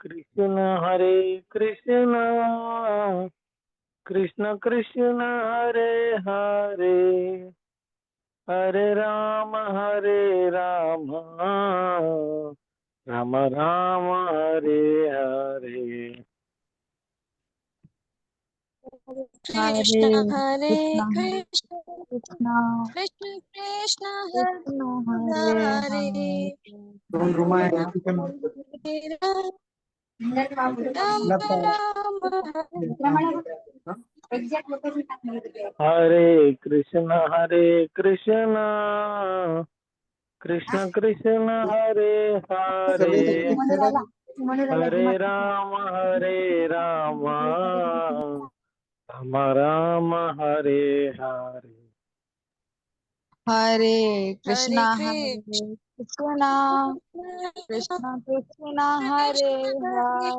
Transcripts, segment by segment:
कृष्ण हरे कृष्ण कृष्ण कृष्ण हरे हरे हरे राम राम राम हरे हरे। हरे कृष्ण हरे कृष्णा कृष्ण कृष्णा कृष्ण कृष्ण कृष्ण हरे हरे हरे हरे राम राम हरे कृष्ण कृष्ण कृष्ण हरे हरे हरे राम राम राम हरे हरे। हरे हरे कृष्णा कृष्ण कृष्णा कृष्णा हरे हरे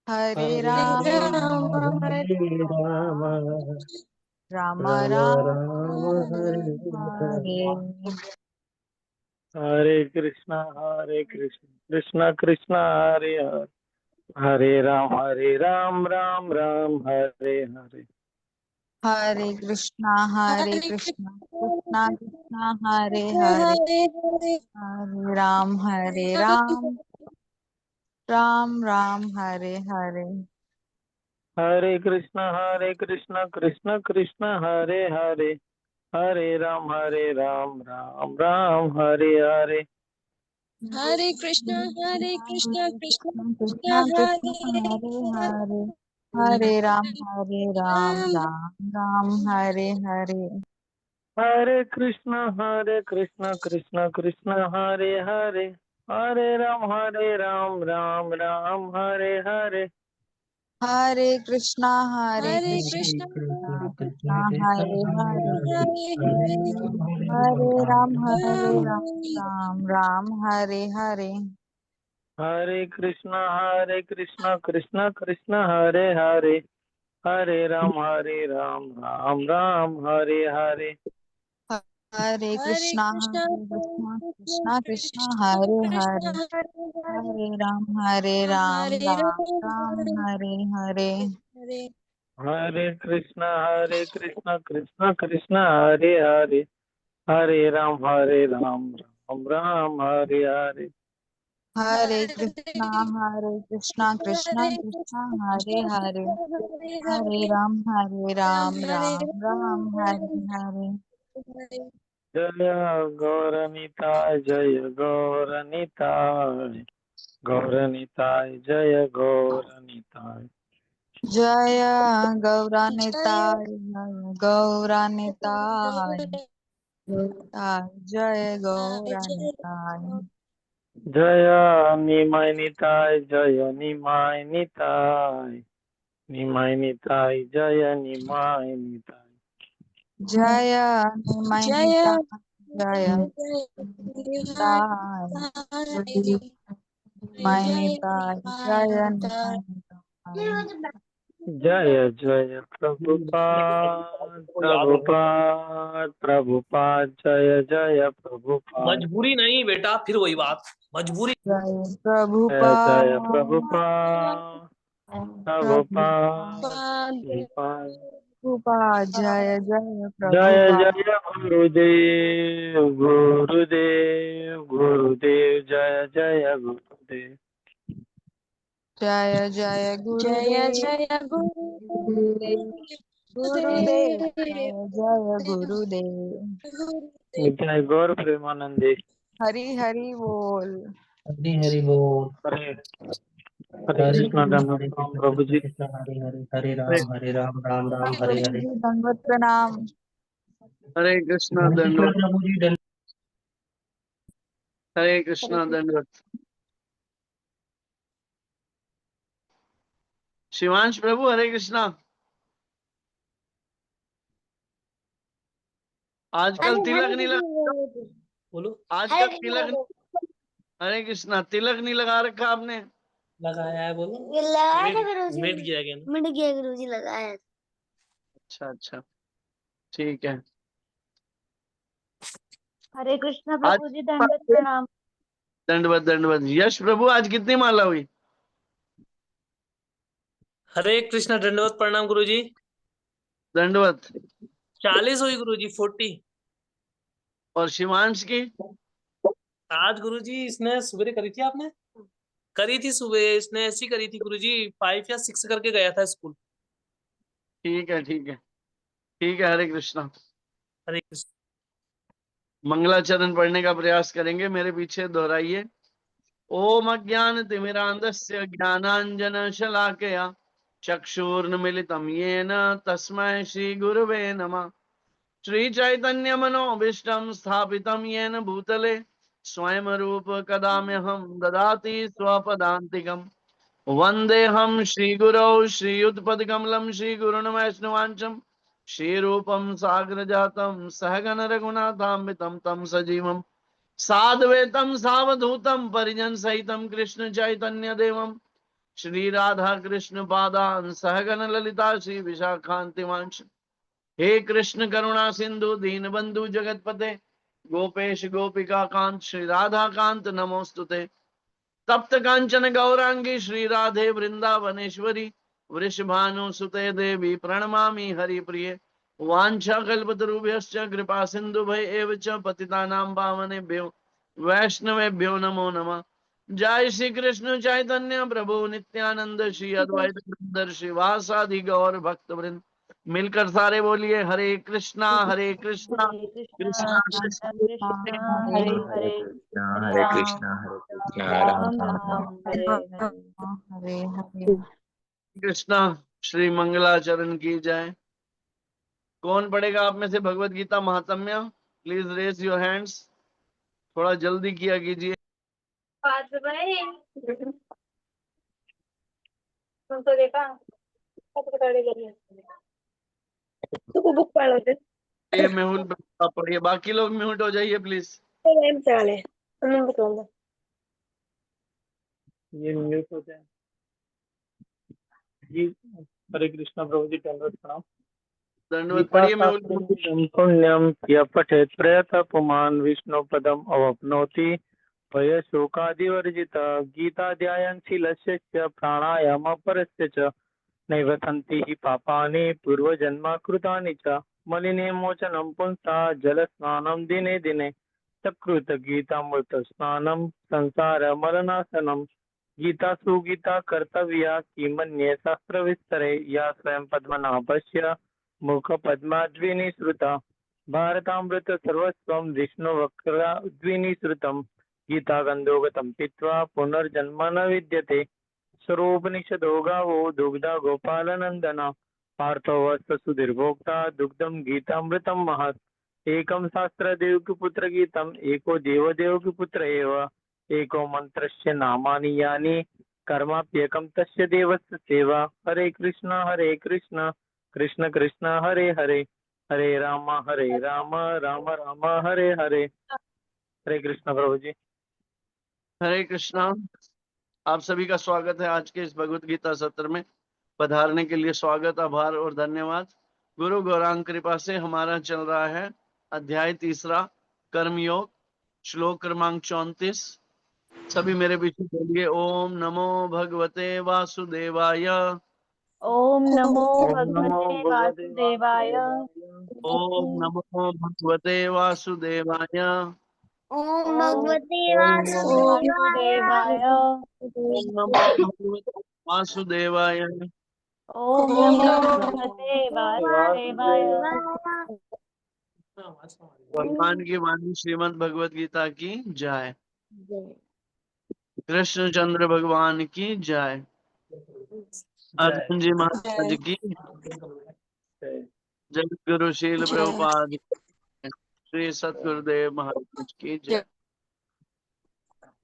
हरे हरे राम राम हरे राम राम राम राम राम हरे हरे। हरे हरे कृष्णा कृष्ण कृष्ण हरे हरे हरे राम राम राम हरे हरे। हरे कृष्णा हरे कृष्णा कृष्ण कृष्णा हरे हरे हरे हरे हरे राम राम राम हरे हरे हरे कृष्ण कृष्ण कृष्ण हरे हरे हरे राम राम राम हरे हरे। हरे कृष्ण कृष्ण कृष्ण कृष्णा हरे कृष्णा हरे हरे हरे हरे राम राम राम राम हरे हरे हरे कृष्ण कृष्ण कृष्ण हरे हरे हरे राम राम राम हरे हरे। हरे कृष्णा हरे कृष्ण कृष्णा कृष्णा हरे हरे हरे हरे हरे राम राम राम हरे हरे हरे कृष्ण कृष्ण कृष्ण हरे हरे हरे राम राम राम हरे हरे। हरे हरे कृष्णा कृष्ण कृष्णा कृष्णा हरे हरे कृष्ण हरे हरे राम हरे राम राम हरे हरे हरे हरे कृष्ण कृष्ण कृष्ण हरे हरे हरे राम राम राम हरे हरे। हरे कृष्णा कृष्णा हरे कृष्णा हरे हरे हरे हरे राम हरे राम राम हरे हरे हरे जय गौरनिताय गौरनिताय जय गौरनिताय। जय जय गौरानिताय गौरानिताय जय गौरानिताय जय निमाय निताय जय निमाय निताय निमाय निताय जय निमाय निताय। जय निमैनिताय जय निताय निमैनिताय जय निमैनिताय जय जय प्रभुपाद जय जय प्रभुपाद। मजबूरी नहीं बेटा, फिर वही बात, मजबूरी। जय जय प्रभुपाद प्रभुपाद प्रभुपाद जय जय जय प्रभुपाद जय गुरुदेव जय जय गुरुदेव। जय जय जय गुरुदेव जय गुरुदेव गुरुदेव जय जय गुरुदेव जय गौर प्रेमानंदे। हरि हरि बोल। हरि हरि बोल। हरे हरे कृष्णा दंडवत प्रभु जी। कृष्ण हरे हरे, हरे हरे राम राम राम हरे प्रभु हरे। जी दंडवत प्रणाम। हरे कृष्णा हरे कृष्ण दंडवत। प्रभु जी दंड। हरे कृष्णा दंडवत। शिवांश प्रभु हरे कृष्णा। आजकल तिलक नहीं लगा। बोलो। आजकल तिलक हरे कृष्णा तिलक नहीं लगा रखा आपने। लगाया है, बोलो। लगाया था मिट गुरुजी, मिट गया क्या? मिट गया गुरुजी, लगाया। अच्छा अच्छा ठीक है। हरे कृष्ण आज प्रभु जी दंडवत प्रणाम। दंडवत दंडवत। यश प्रभु आज कितनी माला हुई? हरे कृष्णा, दंडवत प्रणाम गुरुजी। दंडवत। 40 हुई गुरुजी, 40। और शिवांश की? आज गुरुजी इसने सुबह करी थी, आपने करी थी सुबह, इसने ऐसी करी थी गुरुजी, 5 या 6 करके गया था स्कूल। ठीक है ठीक है ठीक है। हरे कृष्णा। हरे कृष्ण। मंगलाचरण पढ़ने का प्रयास करेंगे, मेरे पीछे दोहराइए। ओम अज्ञान तिमिरांधस्य ज्ञानांजन शलाकया चक्षुर्न्मिलितं येन तस्मै श्री गुरुवे नमः। श्री चैतन्य मनोभीष्टं स्थापितं येन भूतले स्वयं रूप कदा मह्यं ददाति स्वपदान्तिकम्। वन्देऽहं श्रीगुरौ श्रीयुतपदकमलं श्रीगुरुन् वैष्णवांशं श्रीरूपं साग्रजातं सहगण रघुनाथान्वितं तं सजीवं साद्वैतं सावधूतं परिजन सहितं कृष्ण चैतन्य देवं श्री राधा कृष्ण पादान् सहगण ललिता श्री विशाखान्तिवांश। हे कृष्ण करुणा सिंधु दीन बंधु जगतपते गोपेश गोपिका कांत श्री राधा कांत नमोस्तुते। तप्त कांचन गौरांगी श्री राधे वृंदावनेश्वरी वृषभानुसुते देवी प्रणमामि हरिप्रिये। वाञ्छाकल्पतरुभ्यश्च कृपा सिन्धुभ्य एव च पतितानां पावनेभ्यो वैष्णवेभ्यो नमो नमः। जय श्री कृष्ण चैतन्य प्रभु नित्यानंद श्री अद्वैत गदाधर श्रीवासादि गौर भक्त वृंद। मिलकर सारे बोलिए हरे कृष्णा कृष्णा कृष्णा कृष्ण कृष्णा कृष्ण हरे हरे हरे हरे हरे राम कृष्णा राम राम राम राम हरे हरे हरे हरे। कृष्णा। श्री मंगलाचरण की जय। कौन पढ़ेगा आप में से भगवत गीता महात्म्य? Please raise your hands. थोड़ा जल्दी किया कीजिए। तुमको देखा तो बुक पढ़ लो ये मेहुल आप पढ़िए, बाकी लोग म्यूट हो जाइए प्लीज। टाइम चले हम बुक लो ये म्यूट होते हैं जी। हरे कृष्णा प्रभु जी, दंडवत प्रणाम। दंडवत गीता पढ़िए मेहुल। शास्त्रम पुण्यम यः पठेत् प्रयतः पुमान् विष्णु पदम अवाप्नोति भय शोकादिवर्जित। गीताध्यायं शीलस्य च प्राणायाम परस्य च नैव सन्ति हि पापानि पूर्वजन्म कृतानि च मलिने मोचनं पुंसा जलस्नानं दिने दिने सकृत गीतामृत स्नानं संसार मरणासनं। गीता सुगीता कर्तव्या किमन्ये शास्त्र विस्तरे या स्वयं पद्मनाभस्य मुख पद्माद्विनिसृता भारतामृत सर्वस्वं विष्णुवक्राद्विनिसृतं। गीता गन्धोगतं पीत्वा पुनर्जन्म न विद्यते। स्वरोपनिषदो गावो दुग्धा गोपालनंदना पार्थो वत्स सुधीर्भोक्ता दुग्धम गीतामृतम महत्। एकम शास्त्र देवकीपुत्र गीतम एको देव देवकीपुत्र एव एको मंत्रस्य नामानि यानि कर्माप्येकं तस्य देवस्य सेवा। हरे कृष्ण कृष्ण कृष्ण हरे हरे हरे राम राम राम हरे हरे। हरे कृष्ण प्रभु जी। हरे कृष्णा। आप सभी का स्वागत है आज के इस भगवत गीता सत्र में। पधारने के लिए स्वागत, आभार और धन्यवाद। गुरु गौरांग कृपा से हमारा चल रहा है अध्याय 3 कर्मयोग, श्लोक क्रमांक 34। सभी मेरे पीछे बोलिए ओम नमो भगवते वासुदेवाय। ओम नमो ओम नमो भगवते भगवते वासुदेवाय। ओम नमो भगवते वासुदेवाय। ओम ओम भगवते नमो वासुदेवाय। वासुदेवाय। ओम नमो भगवते वासुदेवाय। ओम ओम नमो नमो भगवते वासुदेवाय। वासुदेवाय। भगवान की वाणी श्रीमद् भगवत गीता की जय। कृष्ण चंद्र भगवान की जय। अर्जुन जी महाराज की जय। गुरु शील प्रभुपाद श्री सतगुरुदेव महाराज की जय।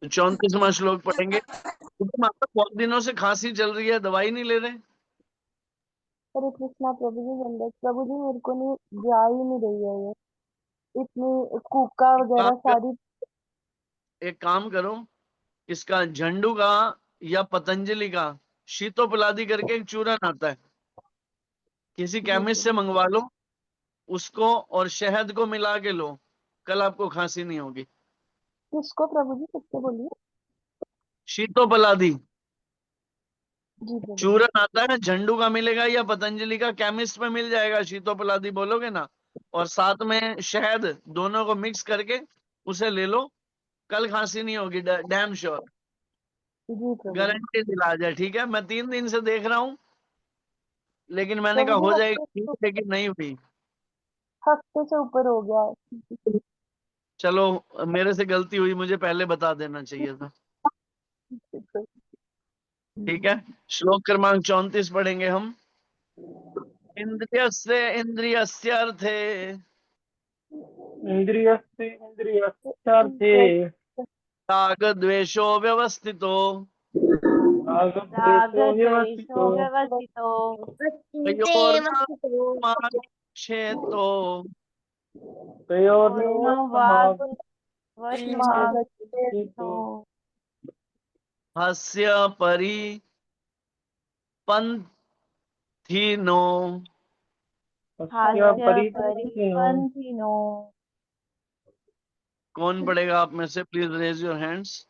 34वां श्लोक पढ़ेंगे। माता बहुत दिनों से खांसी चल रही है, दवाई नहीं ले रहे? हरे कृष्णा प्रभु जी दंडक प्रभु जी मेरे को नहीं जा ही नहीं रही है ये इतनी कुका वगैरह सारी। एक काम करो, इसका झंडू का या पतंजलि का शीतोपलादी करके एक चूरन आता है, किसी केमिस्ट से मंगवा लो उसको और शहद को मिला के लो, कल आपको खांसी नहीं होगी। किसको प्रभु जी, किसको बोलिए? शीतोपलादी जी प्रभु जी। चूरन आता है, झंडू का मिलेगा या पतंजलि का, केमिस्ट में मिल जाएगा। शीतोपलादी बोलोगे ना, और साथ में शहद, दोनों को मिक्स करके उसे ले लो, कल खांसी नहीं होगी, डैम श्योर, जी प्रभु जी। गारंटी इलाज है। ठीक है, मैं 3 दिन से देख रहा हूँ, लेकिन मैंने कहा प्रभु हो जी जाएगी ठीक, लेकिन नहीं हुई। हफ्ते से ऊपर हो गया है। चलो, मेरे से गलती हुई, मुझे पहले बता देना चाहिए था। ठीक है, श्लोक क्रमांक 34 पढ़ेंगे हम। इंद्रियस्य इंद्रियस्यार्थे इन्द्रियस्य इन्द्रियस्यार्थे राग द्वेषो व्यवस्थितो रागद्वेषो रागद्वेषो व्यवस्थितो व्यवस्थितो तयोर्नक्षेतो पूर्णो वाग् तयोर्नवमागच्छेतो वशमागच्छेतो हस्य परिपन्थिनो तस्य हास्य परिपन्थिनो। परिपन्थिनो। कौन पढ़ेगा आप में से? Please raise your hands.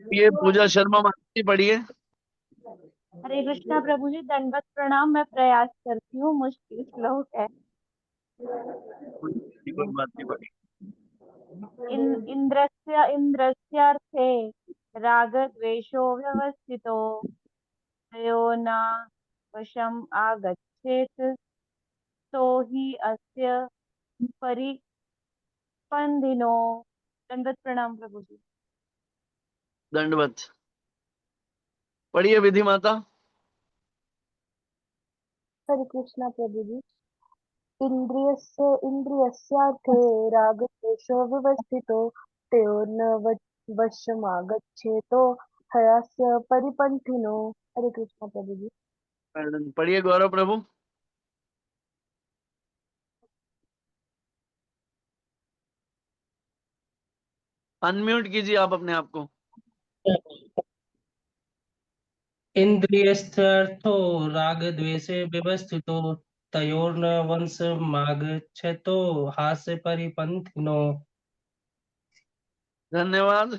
ये पूजा शर्मा माता पढ़िए। हरे कृष्णा प्रभु जी, दंडवत प्रणाम। मैं प्रयास करती हूँ, मुश्किल श्लोक है। कोई बात नहीं, पढ़िए। इन्द्रस्यार्थे रागद्वेषो व्यवस्थितो तयो न वशम् आगच्छेत् तो हि अस्य परिपन्थिनो। दंडवत प्रणाम प्रभु जी। दंडवत पढ़िए विधि माता। हरे कृष्णा प्रभु जी। इन्द्रियस्यार्थे रागद्वेषो व्यवस्थितो तयोर्न वशमागच्छेतो हयस्य परिपन्थिनो। हरे कृष्णा प्रभु जी। पढ़िए गौरव प्रभु। अनम्यूट कीजिए आप अपने आप को। इन्द्रियस्थर्थो रागद्वेषे व्यवस्थितो तयोर्न वशमागच्छेतो हास्य परिपन्थिनो। धन्यवाद,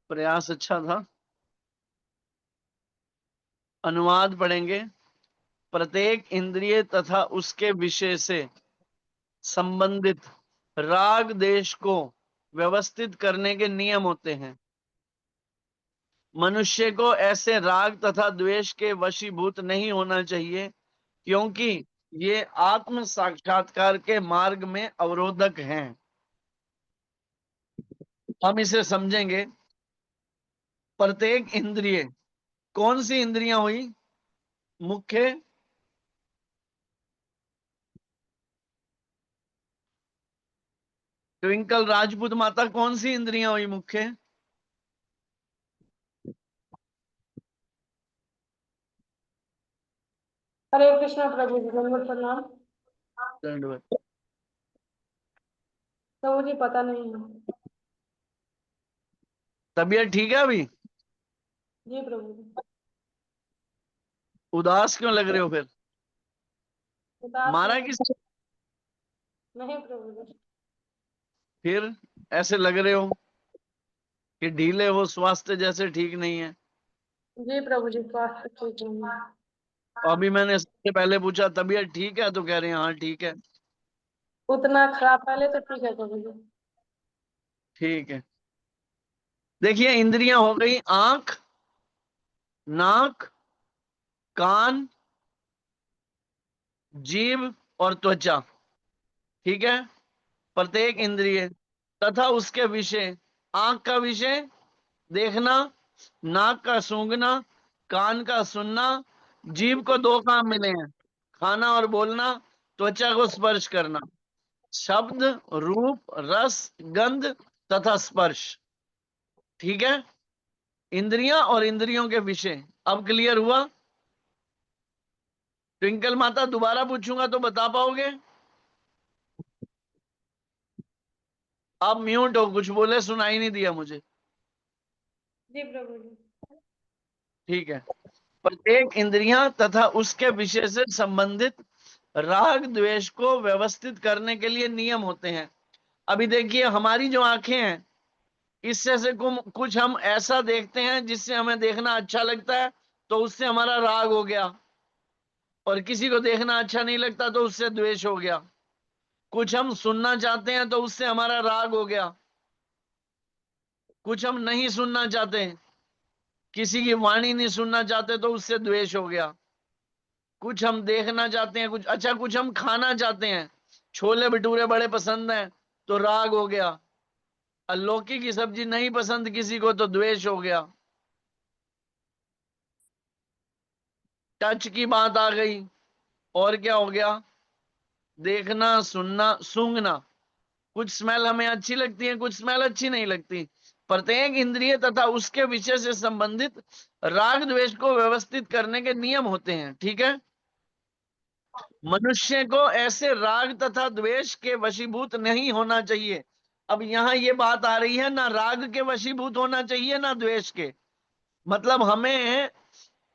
प्रयास अच्छा था। अनुवाद पढ़ेंगे। प्रत्येक इंद्रिय तथा उसके विषय से संबंधित राग देश को व्यवस्थित करने के नियम होते हैं। मनुष्य को ऐसे राग तथा द्वेष के वशीभूत नहीं होना चाहिए, क्योंकि ये आत्म साक्षात्कार के मार्ग में अवरोधक हैं। हम इसे समझेंगे। प्रत्येक इंद्रिय, कौन सी इंद्रियां हुई? मुख्य, ट्विंकल राजपूत माता, कौन सी इंद्रियां हुई मुख्य? हरे कृष्णा प्रभु जी, दंडवत प्रणाम। दंडवत। तो मुझे पता नहीं है। तबीयत ठीक है अभी? जी प्रभु जी। उदास क्यों लग रहे हो फिर? उदास मारा नहीं। किसी? नहीं प्रभु जी। फिर ऐसे लग रहे हो कि ढीले हो, स्वास्थ्य जैसे ठीक नहीं है। जी प्रभु जी, स्वास्थ्य ठीक नहीं है। अभी मैंने सबसे पहले पूछा तबीयत ठीक है, तो कह रहे हैं हाँ ठीक है। उतना खराब पहले तो ठीक है प्रभु जी। ठीक है, देखिए इंद्रियां हो गई आंख, नाक, कान, जीभ और त्वचा। ठीक है, प्रत्येक इंद्रिय तथा उसके विषय। आंख का विषय देखना, नाक का सूंघना, कान का सुनना, जीभ को 2 काम मिले हैं, खाना और बोलना, त्वचा को स्पर्श करना। शब्द, रूप, रस, गंध तथा स्पर्श। ठीक है, इंद्रियां और इंद्रियों के विषय। अब क्लियर हुआ? ट्विंकल माता दोबारा पूछूंगा तो बता पाओगे? आप म्यूट हो, कुछ बोले सुनाई नहीं दिया मुझे। जी प्रभु जी। ठीक है, प्रत्येक इंद्रियां तथा उसके विषय से संबंधित राग द्वेष को व्यवस्थित करने के लिए नियम होते हैं। अभी देखिए हमारी जो आंखें हैं, इससे से कुछ हम ऐसा देखते हैं जिससे हमें देखना अच्छा लगता है, तो उससे हमारा राग हो गया, और किसी को देखना अच्छा नहीं लगता तो उससे द्वेष हो गया। कुछ हम सुनना चाहते हैं तो उससे हमारा राग हो गया, कुछ हम नहीं सुनना चाहते, किसी की वाणी नहीं सुनना चाहते तो उससे द्वेष हो गया। कुछ हम देखना चाहते हैं, कुछ हम खाना चाहते हैं, छोले भटूरे बड़े पसंद हैं तो राग हो गया, और लौकी की सब्जी नहीं पसंद किसी को तो द्वेष हो गया। टच की बात आ गई, और क्या हो गया, देखना सुनना सूंघना। कुछ स्मेल हमें अच्छी लगती है, कुछ स्मेल अच्छी नहीं लगती। प्रत्येक इंद्रिय तथा उसके विषय से संबंधित राग द्वेष को व्यवस्थित करने के नियम होते हैं। ठीक है, मनुष्य को ऐसे राग तथा द्वेष के वशीभूत नहीं होना चाहिए। अब यहां ये बात आ रही है, ना राग के वशीभूत होना चाहिए ना द्वेष के। मतलब हमें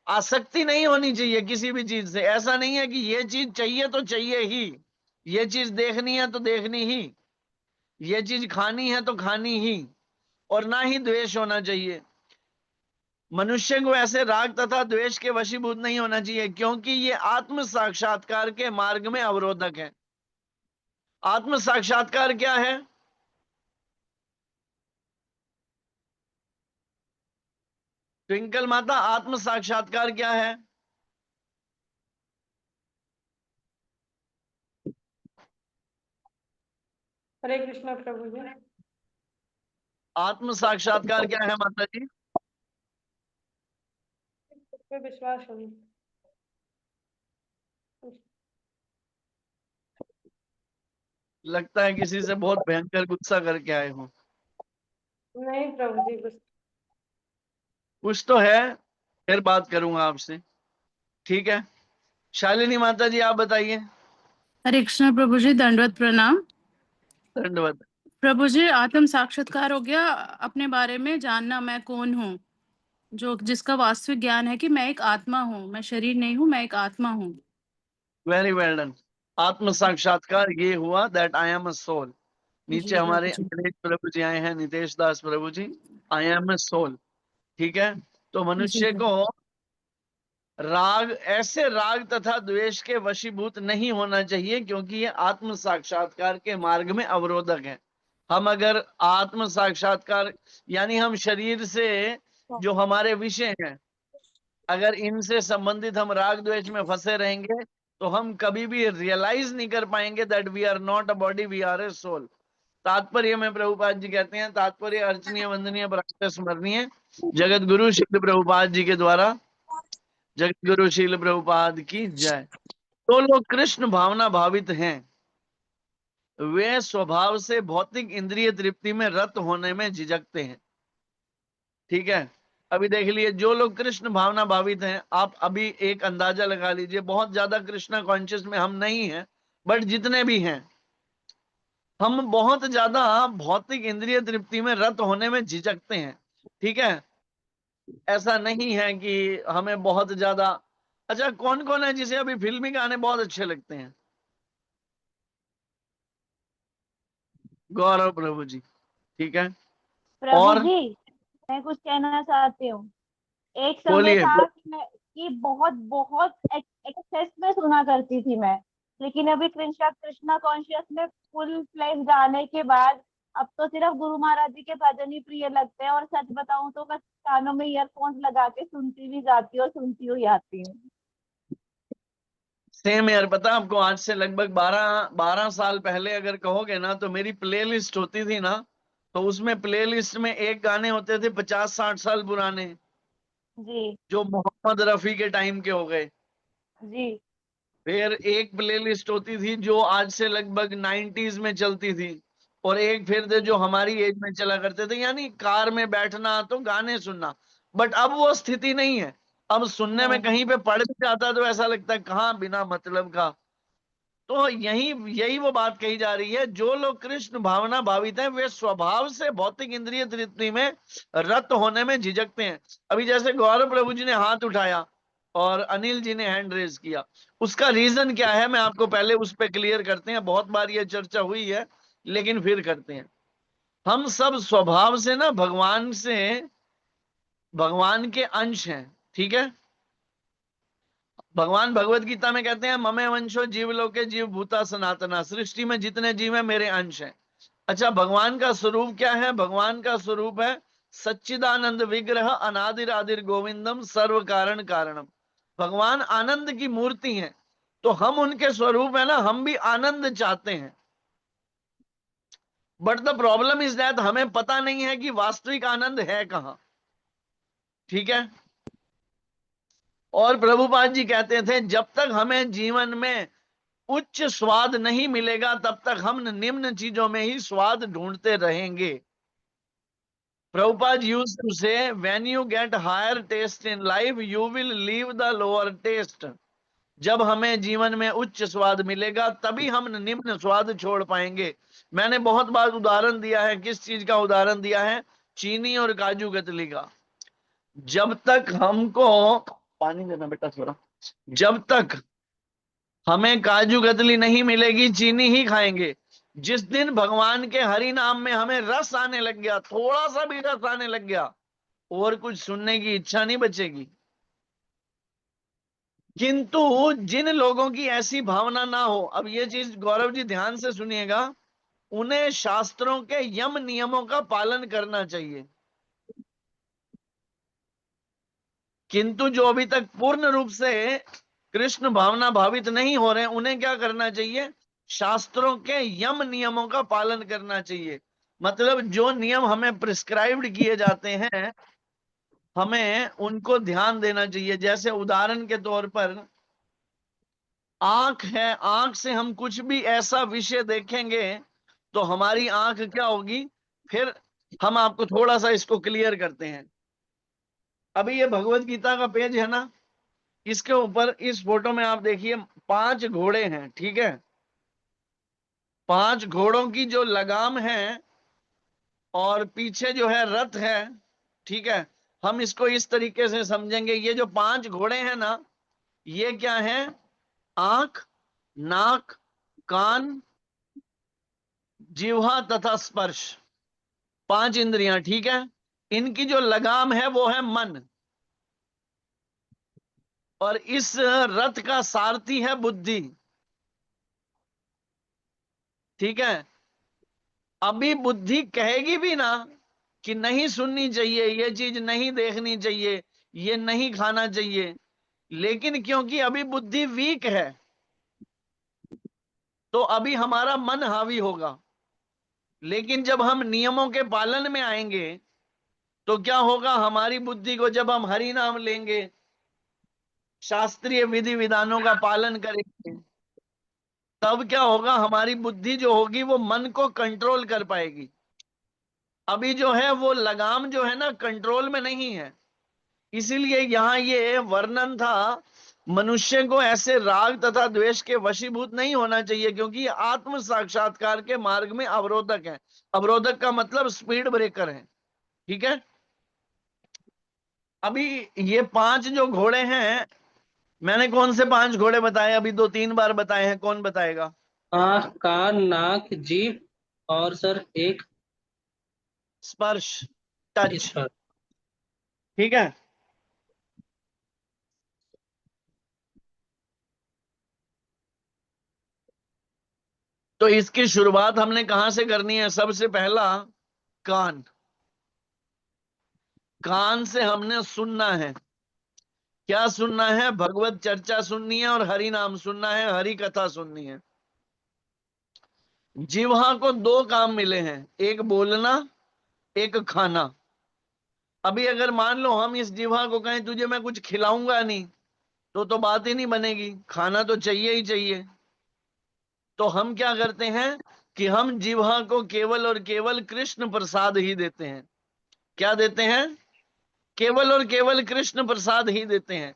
आसक्ति नहीं होनी चाहिए किसी भी चीज से। ऐसा नहीं है कि ये चीज चाहिए तो चाहिए ही, ये चीज देखनी है तो देखनी ही, ये चीज खानी है तो खानी ही, और ना ही द्वेष होना चाहिए। मनुष्य को ऐसे राग तथा द्वेष के वशीभूत नहीं होना चाहिए, क्योंकि ये आत्म साक्षात्कार के मार्ग में अवरोधक है। आत्म साक्षात्कार क्या है? ट्विंकल माता, आत्म साक्षात्कार क्या है? हरे कृष्णा प्रभु जी। आत्म साक्षात्कार क्या है माता जी? खुद पे विश्वास होना। लगता है किसी से बहुत भयंकर गुस्सा करके आए हो। नहीं प्रभु जी, कुछ तो है, फिर बात करूंगा आपसे। ठीक है, शालिनी माता जी आप बताइए। हरे कृष्णा प्रभु जी, दंडवत प्रणाम। दंडवत। प्रभु जी, आत्म साक्षात्कार हो गया, अपने बारे में जानना मैं कौन हूँ, जो जिसका वास्तविक ज्ञान है कि मैं एक आत्मा हूँ, मैं शरीर नहीं हूँ, मैं एक आत्मा हूँ। Very well done. आत्म साक्षात्कार ये हुआ that I am a soul. नीचे जी हमारे प्रभु जी। अंग्रेज प्रभु जी आए हैं, नितेश दास प्रभु जी, आई एम अ सोल। ठीक है, तो जी मनुष्य प्रभु। को राग, ऐसे राग तथा द्वेष के वशीभूत नहीं होना चाहिए, क्योंकि ये आत्म साक्षात्कार के मार्ग में अवरोधक है। हम अगर आत्म साक्षात्कार यानी हम शरीर से जो हमारे विषय हैं, अगर इनसे संबंधित हम राग द्वेष में फंसे रहेंगे तो हम कभी भी रियलाइज नहीं कर पाएंगे that we are not a body, we are a soul. तात्पर्य में प्रभुपाद जी कहते हैं, तात्पर्य अर्चनीय वंदनीय प्राप्त स्मरणीय जगत गुरु श्री प्रभुपाद जी के द्वारा। जगत गुरु शील प्रभुपाद की जय। तो लोग कृष्ण भावना भावित हैं, वे स्वभाव से भौतिक इंद्रिय तृप्ति में रत होने में झिझकते हैं। ठीक है, अभी देख लिए, जो लोग कृष्ण भावना भावित हैं, आप अभी एक अंदाजा लगा लीजिए, बहुत ज्यादा कृष्णा कॉन्शियस में हम नहीं हैं, बट जितने भी हैं, हम बहुत ज्यादा भौतिक इंद्रिय तृप्ति में रत होने में झिझकते हैं। ठीक है, ऐसा नहीं है कि हमें बहुत ज्यादा। अच्छा, कौन कौन है जिसे अभी फिल्मी गाने बहुत अच्छे लगते हैं? गौरव प्रभु जी, ठीक है। प्रभु और जी, मैं कुछ कहना चाहती हूँ। एक समय बोलिए। था कि बहुत बहुत एक्सेस में सुना करती थी मैं, लेकिन अभी कृष्णा कॉन्शियस में फुल फ्लेज जाने के बाद अब तो सिर्फ गुरु महाराज जी के भजन ही प्रिय लगते हैं, और सच बताऊं तो मैं कानों में ईयरफोन्स लगा के सुनती भी जाती हूँ और सुनती हुई आती हूँ। सेम यार, पता आपको, आज से लगभग 12 साल पहले अगर कहोगे ना, तो मेरी प्लेलिस्ट होती थी ना, तो उसमें प्लेलिस्ट में एक गाने होते थे 50-60 साल पुराने, जी जो मोहम्मद रफी के टाइम के हो गए। जी फिर एक प्लेलिस्ट होती थी जो आज से लगभग 90s में चलती थी, और एक फिर थे जो हमारी एज में चला करते थे, यानी कार में बैठना तो गाने सुनना। बट अब वो स्थिति नहीं है। अब सुनने में नहीं। कहीं पे पड़ भी जाता तो ऐसा लगता है कहाँ बिना मतलब का। तो यही यही वो बात कही जा रही है, जो लोग कृष्ण भावना भावित हैं, वे स्वभाव से भौतिक इंद्रिय तृप्ति में रत होने में झिझकते हैं। अभी जैसे गौरव प्रभु जी ने हाथ उठाया और अनिल जी ने हैंड रेज किया। उसका रीजन क्या है, मैं आपको पहले उस पर क्लियर करते हैं। बहुत बार ये चर्चा हुई है, लेकिन फिर करते हैं। हम सब स्वभाव से ना भगवान के अंश हैं, ठीक है। भगवान भगवत गीता में कहते हैं ममे वंशो जीवलोके जीव भूता सनातना, सृष्टि में जितने जीव हैं मेरे अंश हैं। अच्छा, भगवान का स्वरूप क्या है? भगवान का स्वरूप है सच्चिदानंद विग्रह अनादिर आदिर गोविंदम सर्व कारण कारणम। भगवान आनंद की मूर्ति है, तो हम उनके स्वरूप है ना, हम भी आनंद चाहते हैं। But the problem is that हमें पता नहीं है कि वास्तविक आनंद है कहां, ठीक है। और प्रभुपाद जी कहते थे जब तक हमें जीवन में उच्च स्वाद नहीं मिलेगा तब तक हम निम्न चीजों में ही स्वाद ढूंढते रहेंगे। Prabhupada used to say when you get higher taste in life you will leave the lower taste। जब हमें जीवन में उच्च स्वाद मिलेगा तभी हम निम्न स्वाद छोड़ पाएंगे। मैंने बहुत बार उदाहरण दिया है। किस चीज का उदाहरण दिया है? चीनी और काजू कतली का। जब तक हमको पानी देना बेटा थोड़ा, जब तक हमें काजू कतली नहीं मिलेगी चीनी ही खाएंगे। जिस दिन भगवान के हरि नाम में हमें रस आने लग गया, थोड़ा सा भी रस आने लग गया, और कुछ सुनने की इच्छा नहीं बचेगी। किंतु जिन लोगों की ऐसी भावना ना हो, अब ये चीज गौरव जी ध्यान से सुनिएगा, उन्हें शास्त्रों के यम नियमों का पालन करना चाहिए। किंतु जो अभी तक पूर्ण रूप से कृष्ण भावना भावित नहीं हो रहे, उन्हें क्या करना चाहिए? शास्त्रों के यम नियमों का पालन करना चाहिए। मतलब जो नियम हमें प्रिस्क्राइब्ड किए जाते हैं, हमें उनको ध्यान देना चाहिए। जैसे उदाहरण के तौर पर आंख है, आंख से हम कुछ भी ऐसा विषय देखेंगे तो हमारी आंख क्या होगी? फिर हम आपको थोड़ा सा इसको क्लियर करते हैं। अभी ये भगवत गीता का पेज है ना, इसके ऊपर इस फोटो में आप देखिए 5 घोड़े हैं, ठीक है। 5 घोड़ों की जो लगाम है और पीछे जो है रथ है, ठीक है। हम इसको इस तरीके से समझेंगे, ये जो 5 घोड़े हैं ना, ये क्या है? आंख, नाक, कान, जिह्वा तथा स्पर्श, 5 इंद्रियां, ठीक है। इनकी जो लगाम है वो है मन, और इस रथ का सारथी है बुद्धि, ठीक है। अभी बुद्धि कहेगी भी ना कि नहीं सुननी चाहिए, ये चीज नहीं देखनी चाहिए, ये नहीं खाना चाहिए, लेकिन क्योंकि अभी बुद्धि वीक है तो अभी हमारा मन हावी होगा। लेकिन जब हम नियमों के पालन में आएंगे तो क्या होगा? हमारी बुद्धि को जब हम हरि नाम लेंगे, शास्त्रीय विधि विधानों का पालन करेंगे, तब क्या होगा? हमारी बुद्धि जो होगी वो मन को कंट्रोल कर पाएगी। अभी जो है वो लगाम जो है ना, कंट्रोल में नहीं है। इसीलिए यहाँ ये वर्णन था, मनुष्य को ऐसे राग तथा द्वेष के वशीभूत नहीं होना चाहिए, क्योंकि ये आत्म साक्षात्कार के मार्ग में अवरोधक है। अवरोधक का मतलब स्पीड ब्रेकर है, ठीक है। अभी ये 5 जो घोड़े हैं, मैंने कौन से 5 घोड़े बताए? अभी 2-3 बार बताए हैं, कौन बताएगा? आँख, कान, नाक, जीभ और सर एक स्पर्श, टच, स्पर्श। ठीक है। तो इसकी शुरुआत हमने कहां से करनी है? सबसे पहला कान। कान से हमने सुनना है। क्या सुनना है? भगवत चर्चा सुननी है और हरि नाम सुनना है, हरि कथा सुननी है। जिह्वा को 2 काम मिले हैं, एक बोलना, एक खाना। अभी अगर मान लो हम इस जिह्वा को कहें तुझे मैं कुछ खिलाऊंगा नहीं, तो बात ही नहीं बनेगी, खाना तो चाहिए ही चाहिए। तो हम क्या करते हैं कि हम जिह्वा को केवल और केवल कृष्ण प्रसाद ही देते हैं। क्या देते हैं? केवल और केवल कृष्ण प्रसाद ही देते हैं।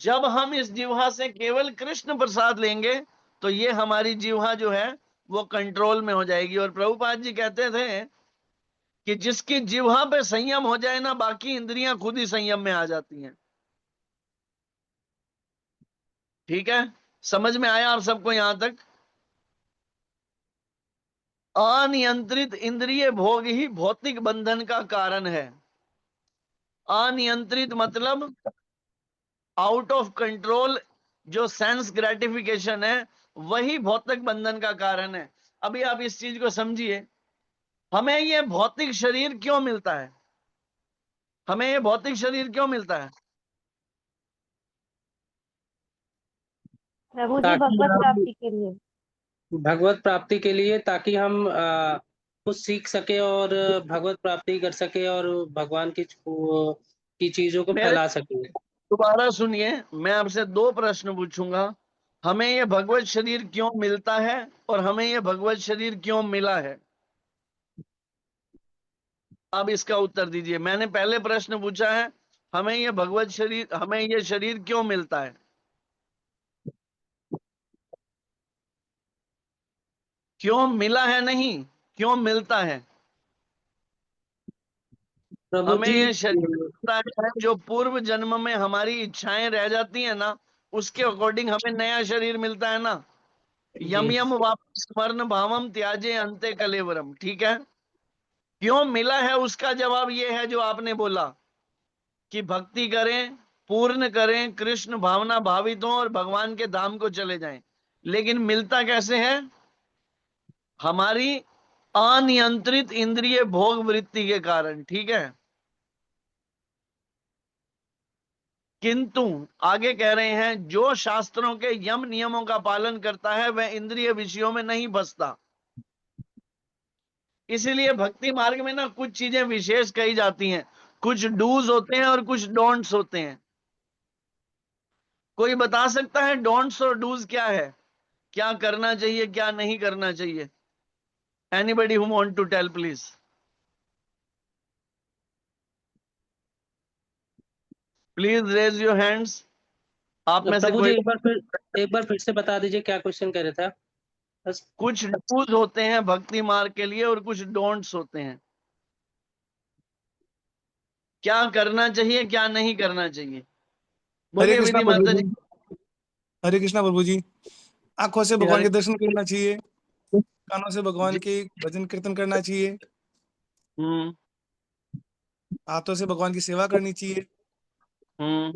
जब हम इस जिह्वा से केवल कृष्ण प्रसाद लेंगे तो ये हमारी जिह्वा जो है वो कंट्रोल में हो जाएगी। और प्रभुपाद जी कहते थे कि जिसकी जिह्वा पे संयम हो जाए ना, बाकी इंद्रियां खुद ही संयम में आ जाती हैं। ठीक है, समझ में आया आप सबको यहां तक? अनियंत्रित इंद्रिय भोग ही भौतिक बंधन का कारण है। अनियंत्रित मतलब आउट ऑफ कंट्रोल, जो सेंस ग्रेटिफिकेशन है वही भौतिक बंधन का कारण है। अभी आप इस चीज को समझिए, हमें ये भौतिक शरीर क्यों मिलता है? हमें ये भौतिक शरीर क्यों मिलता है? प्रभु जी ताकि भगवत हम प्राप्ति के लिए। भगवत प्राप्ति के लिए, ताकि हम कुछ सीख सके और भगवत प्राप्ति कर सके और भगवान की चीजों को मेरे फैला सके। दोबारा सुनिए, मैं आपसे 2 प्रश्न पूछूंगा। हमें ये भगवत शरीर क्यों मिलता है और हमें ये भगवत शरीर क्यों मिला है? अब इसका उत्तर दीजिए। मैंने पहले प्रश्न पूछा है, हमें ये भगवत शरीर, हमें ये शरीर क्यों मिलता है? क्यों मिला है नहीं, क्यों मिलता है? प्रभु हमें जी, ये शरीर मिलता है जो पूर्व जन्म में हमारी इच्छाएं रह जाती है ना, उसके अकॉर्डिंग हमें नया शरीर मिलता है ना। यम जी यम वापस स्मरण भावम त्याजे अंते कलेवरम। ठीक है, क्यों मिला है उसका जवाब ये है जो आपने बोला कि भक्ति करें, पूर्ण करें, कृष्ण भावना भावित हों और भगवान के धाम को चले जाएं। लेकिन मिलता कैसे है? हमारी अनियंत्रित इंद्रिय भोग वृत्ति के कारण। ठीक है, किंतु आगे कह रहे हैं जो शास्त्रों के यम नियमों का पालन करता है वह इंद्रिय विषयों में नहीं बसता। इसीलिए भक्ति मार्ग में ना कुछ चीजें विशेष कही जाती हैं, कुछ डूज होते हैं और कुछ डोंट्स होते हैं। कोई बता सकता है डोंट्स और डूज क्या है? क्या करना चाहिए, क्या नहीं करना चाहिए? Anybody who want to tell please. Please raise your hands. आप में से प्रभु जी, कोई। एक बार फिर से बता दीजिए क्या क्वेश्चन कह रहे थे आप? बस। कुछ डूज होते हैं भक्ति मार्ग के लिए और कुछ डोंट्स होते हैं। क्या करना चाहिए, क्या नहीं करना चाहिए? हरे बोलिए कृष्णा विधि प्रभु माता जी। जी। हरे कृष्णा प्रभु जी। आंखों से भगवान हरे के दर्शन करना चाहिए, कानों से भगवान जी। के भजन कीर्तन करना चाहिए, हम्म हाथों से भगवान की सेवा करनी चाहिए हम्म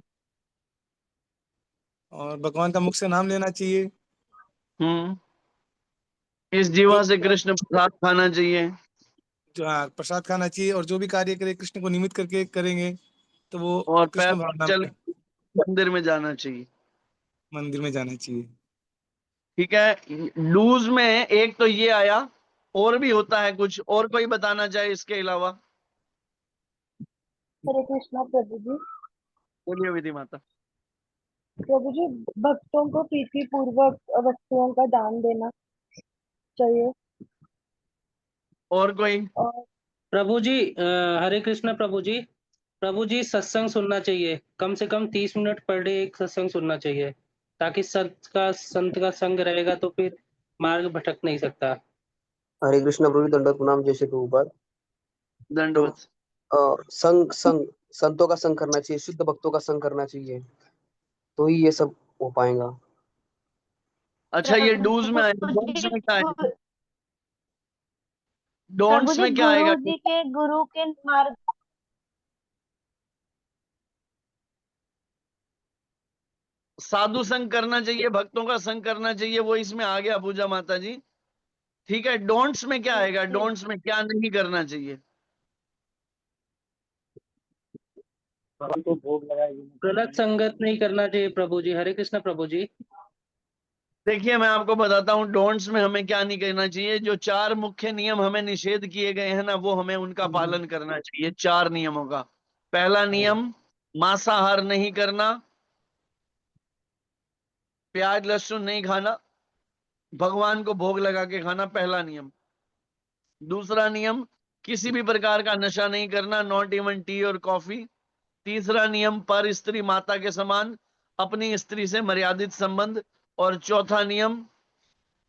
और भगवान का मुख से नाम लेना चाहिए। हम्म इस जीवा से कृष्ण प्रसाद खाना चाहिए। जो प्रसाद खाना चाहिए और जो भी कार्य करे कृष्ण को निमित्त करके करेंगे तो वो और पैर कृष्ण भावना चल में मंदिर में जाना चाहिए। मंदिर में जाना चाहिए। ठीक है, लूज में एक तो ये आया, और भी होता है कुछ, और कोई बताना चाहे इसके अलावा? हरे कृष्णा प्रभु जी। बोलिए विधि माता। प्रभु जी, भक्तों को प्रीति पूर्वक वस्तुओं का दान देना चाहिए। और कोई? और प्रभु जी, हरे कृष्णा प्रभु जी। प्रभु जी, सत्संग सुनना चाहिए, कम से कम 30 मिनट पर डे एक सत्संग सुनना चाहिए, ताकि संत का संग रहेगा तो फिर मार्ग भटक नहीं सकता। हरे कृष्णा प्रभु, दंडवत प्रणाम, जय श्री प्रभुपाद। तो दंडवत। संग संग संतों का संग करना चाहिए, शुद्ध भक्तों का संग करना चाहिए, तो ही ये सब हो पाएगा। अच्छा, ये डूज में आएगा, प्रभु डोंट्स जी में क्या आएगा? प्रभु डोंट्स में क्या आएगा? गुरु के मार्ग। साधु संग करना चाहिए, भक्तों का संग करना चाहिए, वो इसमें आ गया पूजा माता जी। ठीक है, डोंट्स में क्या आएगा? डोंट्स में क्या नहीं करना चाहिए? को भोग लगाएगी। गलत संगत नहीं करना चाहिए प्रभु जी। हरे कृष्णा प्रभु जी। देखिए, मैं आपको बताता हूँ डोंट्स में हमें क्या नहीं करना चाहिए। जो 4 मुख्य नियम हमें निषेध किए गए हैं ना, वो हमें उनका पालन करना चाहिए। 4 नियमों का पहला नियम, मांसाहार नहीं करना, प्याज लहसुन नहीं खाना, भगवान को भोग लगा के खाना, पहला नियम। दूसरा नियम, किसी भी प्रकार का नशा नहीं करना, नॉट इवन टी और कॉफी। तीसरा नियम, पर स्त्री माता के समान, अपनी स्त्री से मर्यादित संबंध। और चौथा नियम,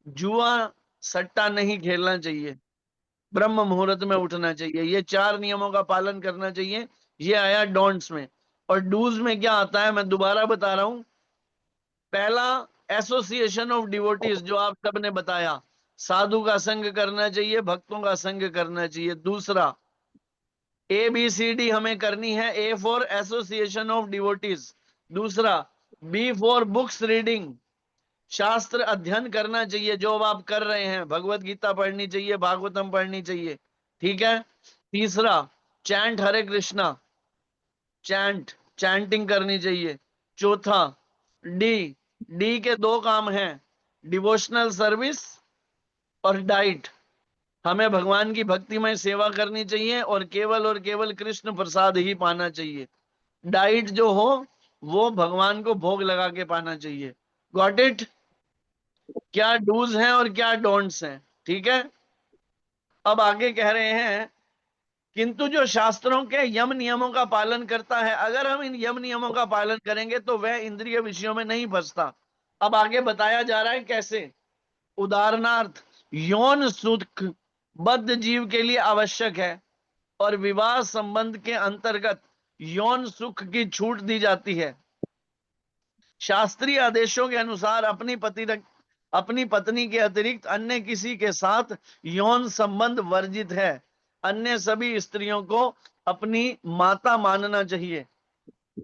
जुआ सट्टा नहीं खेलना चाहिए, ब्रह्म मुहूर्त में उठना चाहिए। ये 4 नियमों का पालन करना चाहिए। ये आया डोंट्स में। और डूज में क्या आता है, मैं दोबारा बता रहा हूं। पहला एसोसिएशन ऑफ डिवोटीज, जो आप सबने बताया, साधु का संग करना चाहिए, भक्तों का संग करना चाहिए। दूसरा ABCD हमें करनी है। A for association of devotees. दूसरा B फॉर बुक्स रीडिंग, शास्त्र अध्ययन करना चाहिए, जो अब आप कर रहे हैं, भगवत गीता पढ़नी चाहिए, भागवतम पढ़नी चाहिए, ठीक है। तीसरा चैंट हरे कृष्णा, चैंटिंग करनी चाहिए। चौथा डी के 2 काम हैं, डिवोशनल सर्विस और डाइट। हमें भगवान की भक्तिमय सेवा करनी चाहिए और केवल कृष्ण प्रसाद ही पाना चाहिए। डाइट जो हो वो भगवान को भोग लगा के पाना चाहिए। Got it? क्या डूज हैं और क्या डोंट्स हैं, ठीक है। अब आगे कह रहे हैं, किंतु जो शास्त्रों के यम नियमों का पालन करता है, अगर हम इन यम नियमों का पालन करेंगे तो वह इंद्रिय विषयों में नहीं फंसता। अब आगे बताया जा रहा है कैसे। उदाहरणार्थ, यौन सुख बद्ध जीव के लिए आवश्यक है और विवाह संबंध के अंतर्गत यौन सुख की छूट दी जाती है। शास्त्रीय आदेशों के अनुसार अपनी पत्नी के अतिरिक्त अन्य किसी के साथ यौन संबंध वर्जित है। अन्य सभी स्त्रियों को अपनी माता मानना चाहिए।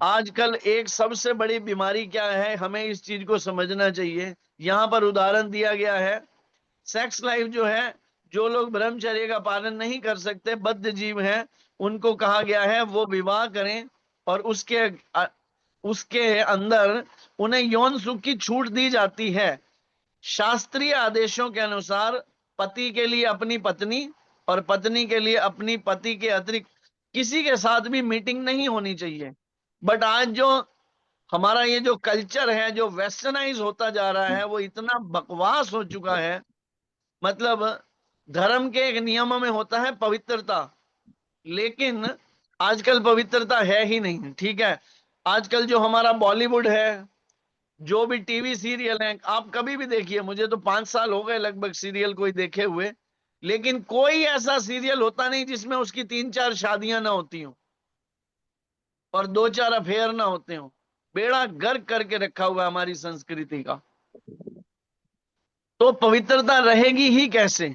आजकल एक सबसे बड़ी बीमारी क्या है, हमें इस चीज को समझना चाहिए। यहां पर उदाहरण दिया गया है, सेक्स लाइफ जो है, जो लोग ब्रह्मचर्य का पालन नहीं कर सकते, बद्ध जीव हैं, उनको कहा गया है वो विवाह करें और उसके अंदर उन्हें यौन सुख की छूट दी जाती है। शास्त्रीय आदेशों के अनुसार पति के लिए अपनी पत्नी और पत्नी के लिए अपनी पति के अतिरिक्त किसी के साथ भी मीटिंग नहीं होनी चाहिए। बट आज जो हमारा ये जो कल्चर है, जो वेस्टर्नाइज होता जा रहा है, वो इतना बकवास हो चुका है। मतलब धर्म के एक नियम में होता है पवित्रता, लेकिन आजकल पवित्रता है ही नहीं, ठीक है। आजकल जो हमारा बॉलीवुड है, जो भी टीवी सीरियल हैं, आप कभी भी देखिए, मुझे तो 5 साल हो गए लगभग सीरियल कोई देखे हुए, लेकिन कोई ऐसा सीरियल होता नहीं जिसमें उसकी 3-4 शादियां ना होती हो और 2-4 अफेयर ना होते हो। बेड़ा गर्क करके रखा हुआ है हमारी संस्कृति का। तो पवित्रता रहेगी ही कैसे,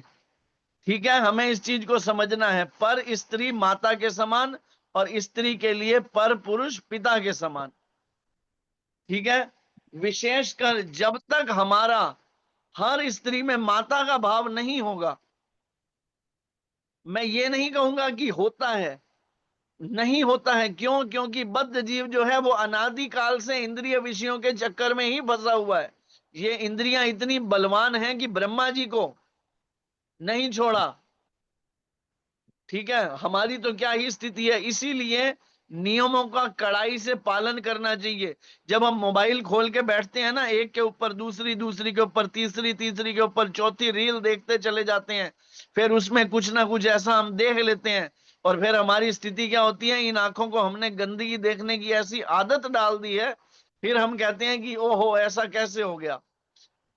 ठीक है। हमें इस चीज को समझना है। पर स्त्री माता के समान और स्त्री के लिए पर पुरुष पिता के समान, ठीक है। विशेषकर जब तक हमारा हर स्त्री में माता का भाव नहीं होगा, मैं ये नहीं कहूंगा कि होता है, नहीं होता है। क्यों? क्योंकि बद्ध जीव जो है वो अनादि काल से इंद्रिय विषयों के चक्कर में ही फंसा हुआ है। ये इंद्रियां इतनी बलवान हैं कि ब्रह्मा जी को नहीं छोड़ा, ठीक है। हमारी तो क्या ही स्थिति है। इसीलिए नियमों का कड़ाई से पालन करना चाहिए। जब हम मोबाइल खोल के बैठते हैं ना, एक के ऊपर दूसरी, दूसरी के ऊपर तीसरी, तीसरी के ऊपर चौथी रील देखते चले जाते हैं, फिर उसमें कुछ ना कुछ ऐसा हम देख लेते हैं और फिर हमारी स्थिति क्या होती है, इन आंखों को हमने गंदगी देखने की ऐसी आदत डाल दी है, फिर हम कहते हैं कि ओहो ऐसा कैसे हो गया।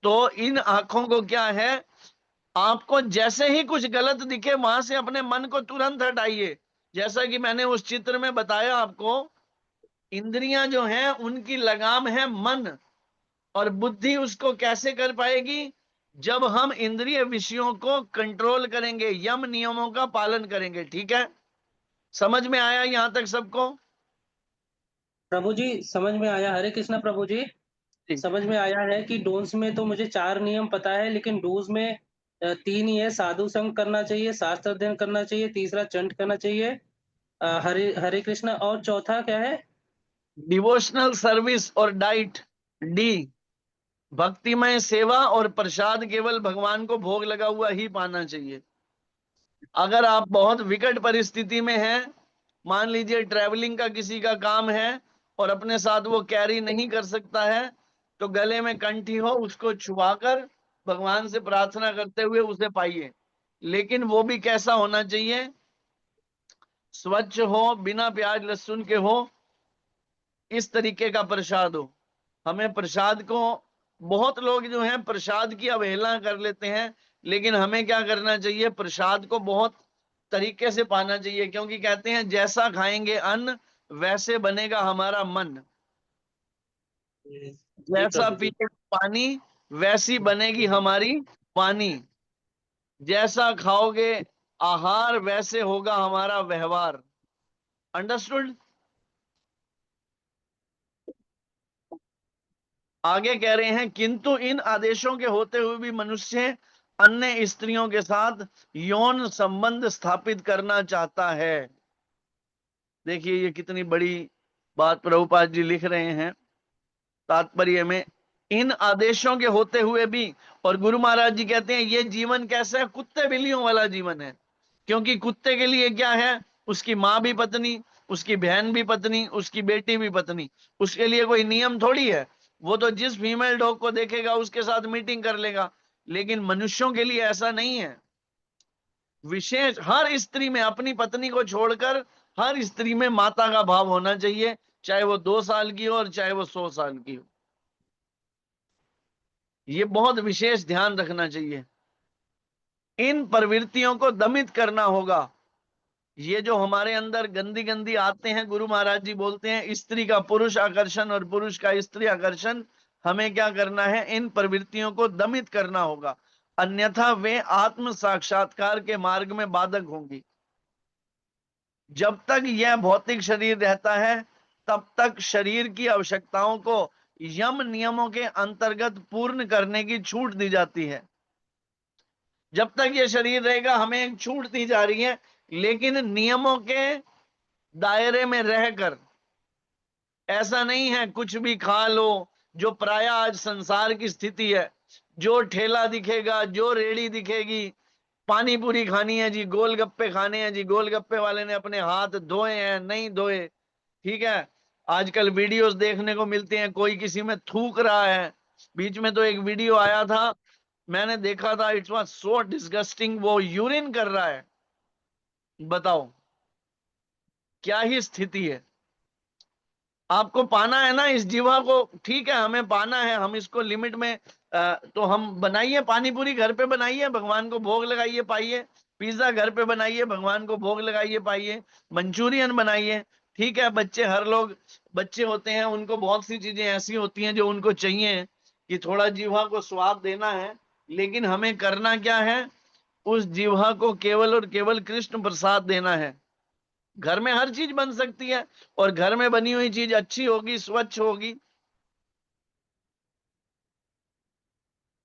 तो इन आंखों को क्या है, आपको जैसे ही कुछ गलत दिखे वहां से अपने मन को तुरंत हटाइए। जैसा कि मैंने उस चित्र में बताया आपको, इंद्रियां जो हैं उनकी लगाम है मन, और बुद्धि उसको कैसे कर पाएगी, जब हम इंद्रिय विषयों को कंट्रोल करेंगे, यम नियमों का पालन करेंगे, ठीक है। समझ में आया यहां तक सबको? प्रभु जी समझ में आया। हरे कृष्णा प्रभु जी। समझ में आया है कि डोन्स में तो मुझे 4 नियम पता है, लेकिन डूज में 3 ही है। साधु संग करना चाहिए, शास्त्र अध्ययन करना चाहिए, तीसरा चंट करना चाहिए, हरे हरे कृष्णा, और चौथा क्या है? डिवोशनल सर्विस और डाइट, डी भक्तिमय सेवा और प्रसाद केवल भगवान को भोग लगा हुआ ही पाना चाहिए। अगर आप बहुत विकट परिस्थिति में हैं, मान लीजिए ट्रैवलिंग का किसी का काम है और अपने साथ वो कैरी नहीं कर सकता है, तो गले में कंठी हो, उसको छुआकर भगवान से प्रार्थना करते हुए उसे पाइए। लेकिन वो भी कैसा होना चाहिए, स्वच्छ हो, बिना प्याज लहसुन के हो, इस तरीके का प्रसाद हो। हमें प्रसाद को, बहुत लोग जो हैं प्रसाद की अवहेलना कर लेते हैं, लेकिन हमें क्या करना चाहिए, प्रसाद को बहुत तरीके से पाना चाहिए, क्योंकि कहते हैं जैसा खाएंगे अन्न वैसे बनेगा हमारा मन। जैसा प्रभु जी। पिएगा पानी वैसी बनेगी हमारी वाणी, जैसा खाओगे आहार वैसे होगा हमारा व्यवहार। अंडरस्टूड? आगे कह रहे हैं, किंतु इन आदेशों के होते हुए भी मनुष्य अन्य स्त्रियों के साथ यौन संबंध स्थापित करना चाहता है। देखिए ये कितनी बड़ी बात प्रभुपाद जी लिख रहे हैं तात्पर्य में, इन आदेशों के होते हुए भी। और गुरु महाराज जी कहते हैं ये जीवन कैसा है? कुत्ते बिल्लियों वाला जीवन है। क्योंकि कुत्ते के लिए क्या है? उसकी माँ भी पत्नी, उसकी बहन भी पत्नी, उसकी बेटी भी पत्नी। उसके लिए कोई नियम थोड़ी है। वो तो जिस फीमेल डॉग को देखेगा उसके साथ मीटिंग कर लेगा। लेकिन मनुष्यों के लिए ऐसा नहीं है। विशेष हर स्त्री में अपनी पत्नी को छोड़कर हर स्त्री में माता का भाव होना चाहिए, चाहे वो 2 साल की हो और चाहे वो 100 साल की हो। ये बहुत विशेष ध्यान रखना चाहिए। इन प्रवृत्तियों को दमित करना होगा। ये जो हमारे अंदर गंदी गंदी आते हैं, गुरु महाराज जी बोलते हैं स्त्री का पुरुष आकर्षण और पुरुष का स्त्री आकर्षण, हमें क्या करना है? इन प्रवृत्तियों को दमित करना होगा, अन्यथा वे आत्म साक्षात्कार के मार्ग में बाधक होंगी। जब तक यह भौतिक शरीर रहता है तब तक शरीर की आवश्यकताओं को यम नियमों के अंतर्गत पूर्ण करने की छूट दी जाती है। जब तक ये शरीर रहेगा हमें एक छूट दी जा रही है, लेकिन नियमों के दायरे में रहकर। ऐसा नहीं है कुछ भी खा लो, जो प्राय आज संसार की स्थिति है। जो ठेला दिखेगा, जो रेड़ी दिखेगी, पानी पूरी खानी है जी, गोलगप्पे खाने हैं जी, गोलगप्पे वाले ने अपने हाथ धोए हैं नहीं धोए, ठीक है। आजकल वीडियोस देखने को मिलते हैं, कोई किसी में थूक रहा है। बीच में तो एक वीडियो आया था, मैंने देखा था, इट वाज सो डिस्गस्टिंग। वो यूरिन कर रहा है। बताओ क्या ही स्थिति है। आपको पाना है ना इस जीवा को, ठीक है, हमें पाना है, हम इसको लिमिट में तो हम बनाइए, पानी पूरी घर पे बनाइए, भगवान को भोग लगाइए पाइए। पिज्जा घर पे बनाइए, भगवान को भोग लगाइए पाइए। मंचूरियन बनाइए, ठीक है। बच्चे, हर लोग बच्चे होते हैं, उनको बहुत सी चीजें ऐसी होती हैं जो उनको चाहिए कि थोड़ा जीवा को स्वाद देना है। लेकिन हमें करना क्या है? उस जीवा को केवल और केवल कृष्ण प्रसाद देना है। घर में हर चीज बन सकती है, और घर में बनी हुई चीज अच्छी होगी, स्वच्छ होगी।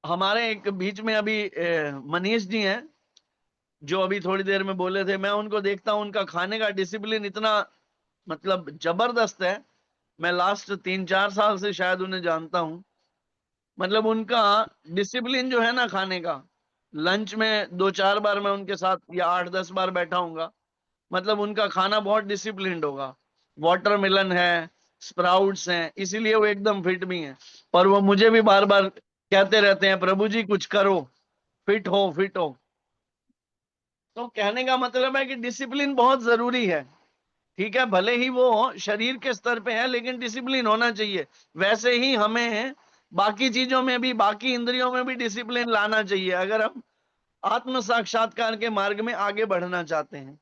हमारे एक बीच में अभी मनीष जी हैं, जो अभी थोड़ी देर में बोले थे। मैं उनको देखता हूं, उनका खाने का डिसिप्लिन इतना मतलब जबरदस्त है। मैं लास्ट 3-4 साल से शायद उन्हें जानता हूं। मतलब उनका डिसिप्लिन जो है ना खाने का, लंच में 2-4 बार मैं उनके साथ या 8-10 बार बैठा हूंगा। मतलब उनका खाना बहुत डिसिप्लिन्ड होगा। वाटरमेलन है, स्प्राउट्स हैं, इसीलिए वो एकदम फिट भी हैं। और वो मुझे भी बार बार कहते रहते हैं, प्रभु जी कुछ करो, फिट हो फिट हो। तो कहने का मतलब है कि डिसिप्लिन बहुत जरूरी है, ठीक है। भले ही वो शरीर के स्तर पे है, लेकिन डिसिप्लिन होना चाहिए। वैसे ही हमें बाकी चीजों में भी, बाकी इंद्रियों में भी डिसिप्लिन लाना चाहिए, अगर हम आत्म साक्षात्कार के मार्ग में आगे बढ़ना चाहते हैं।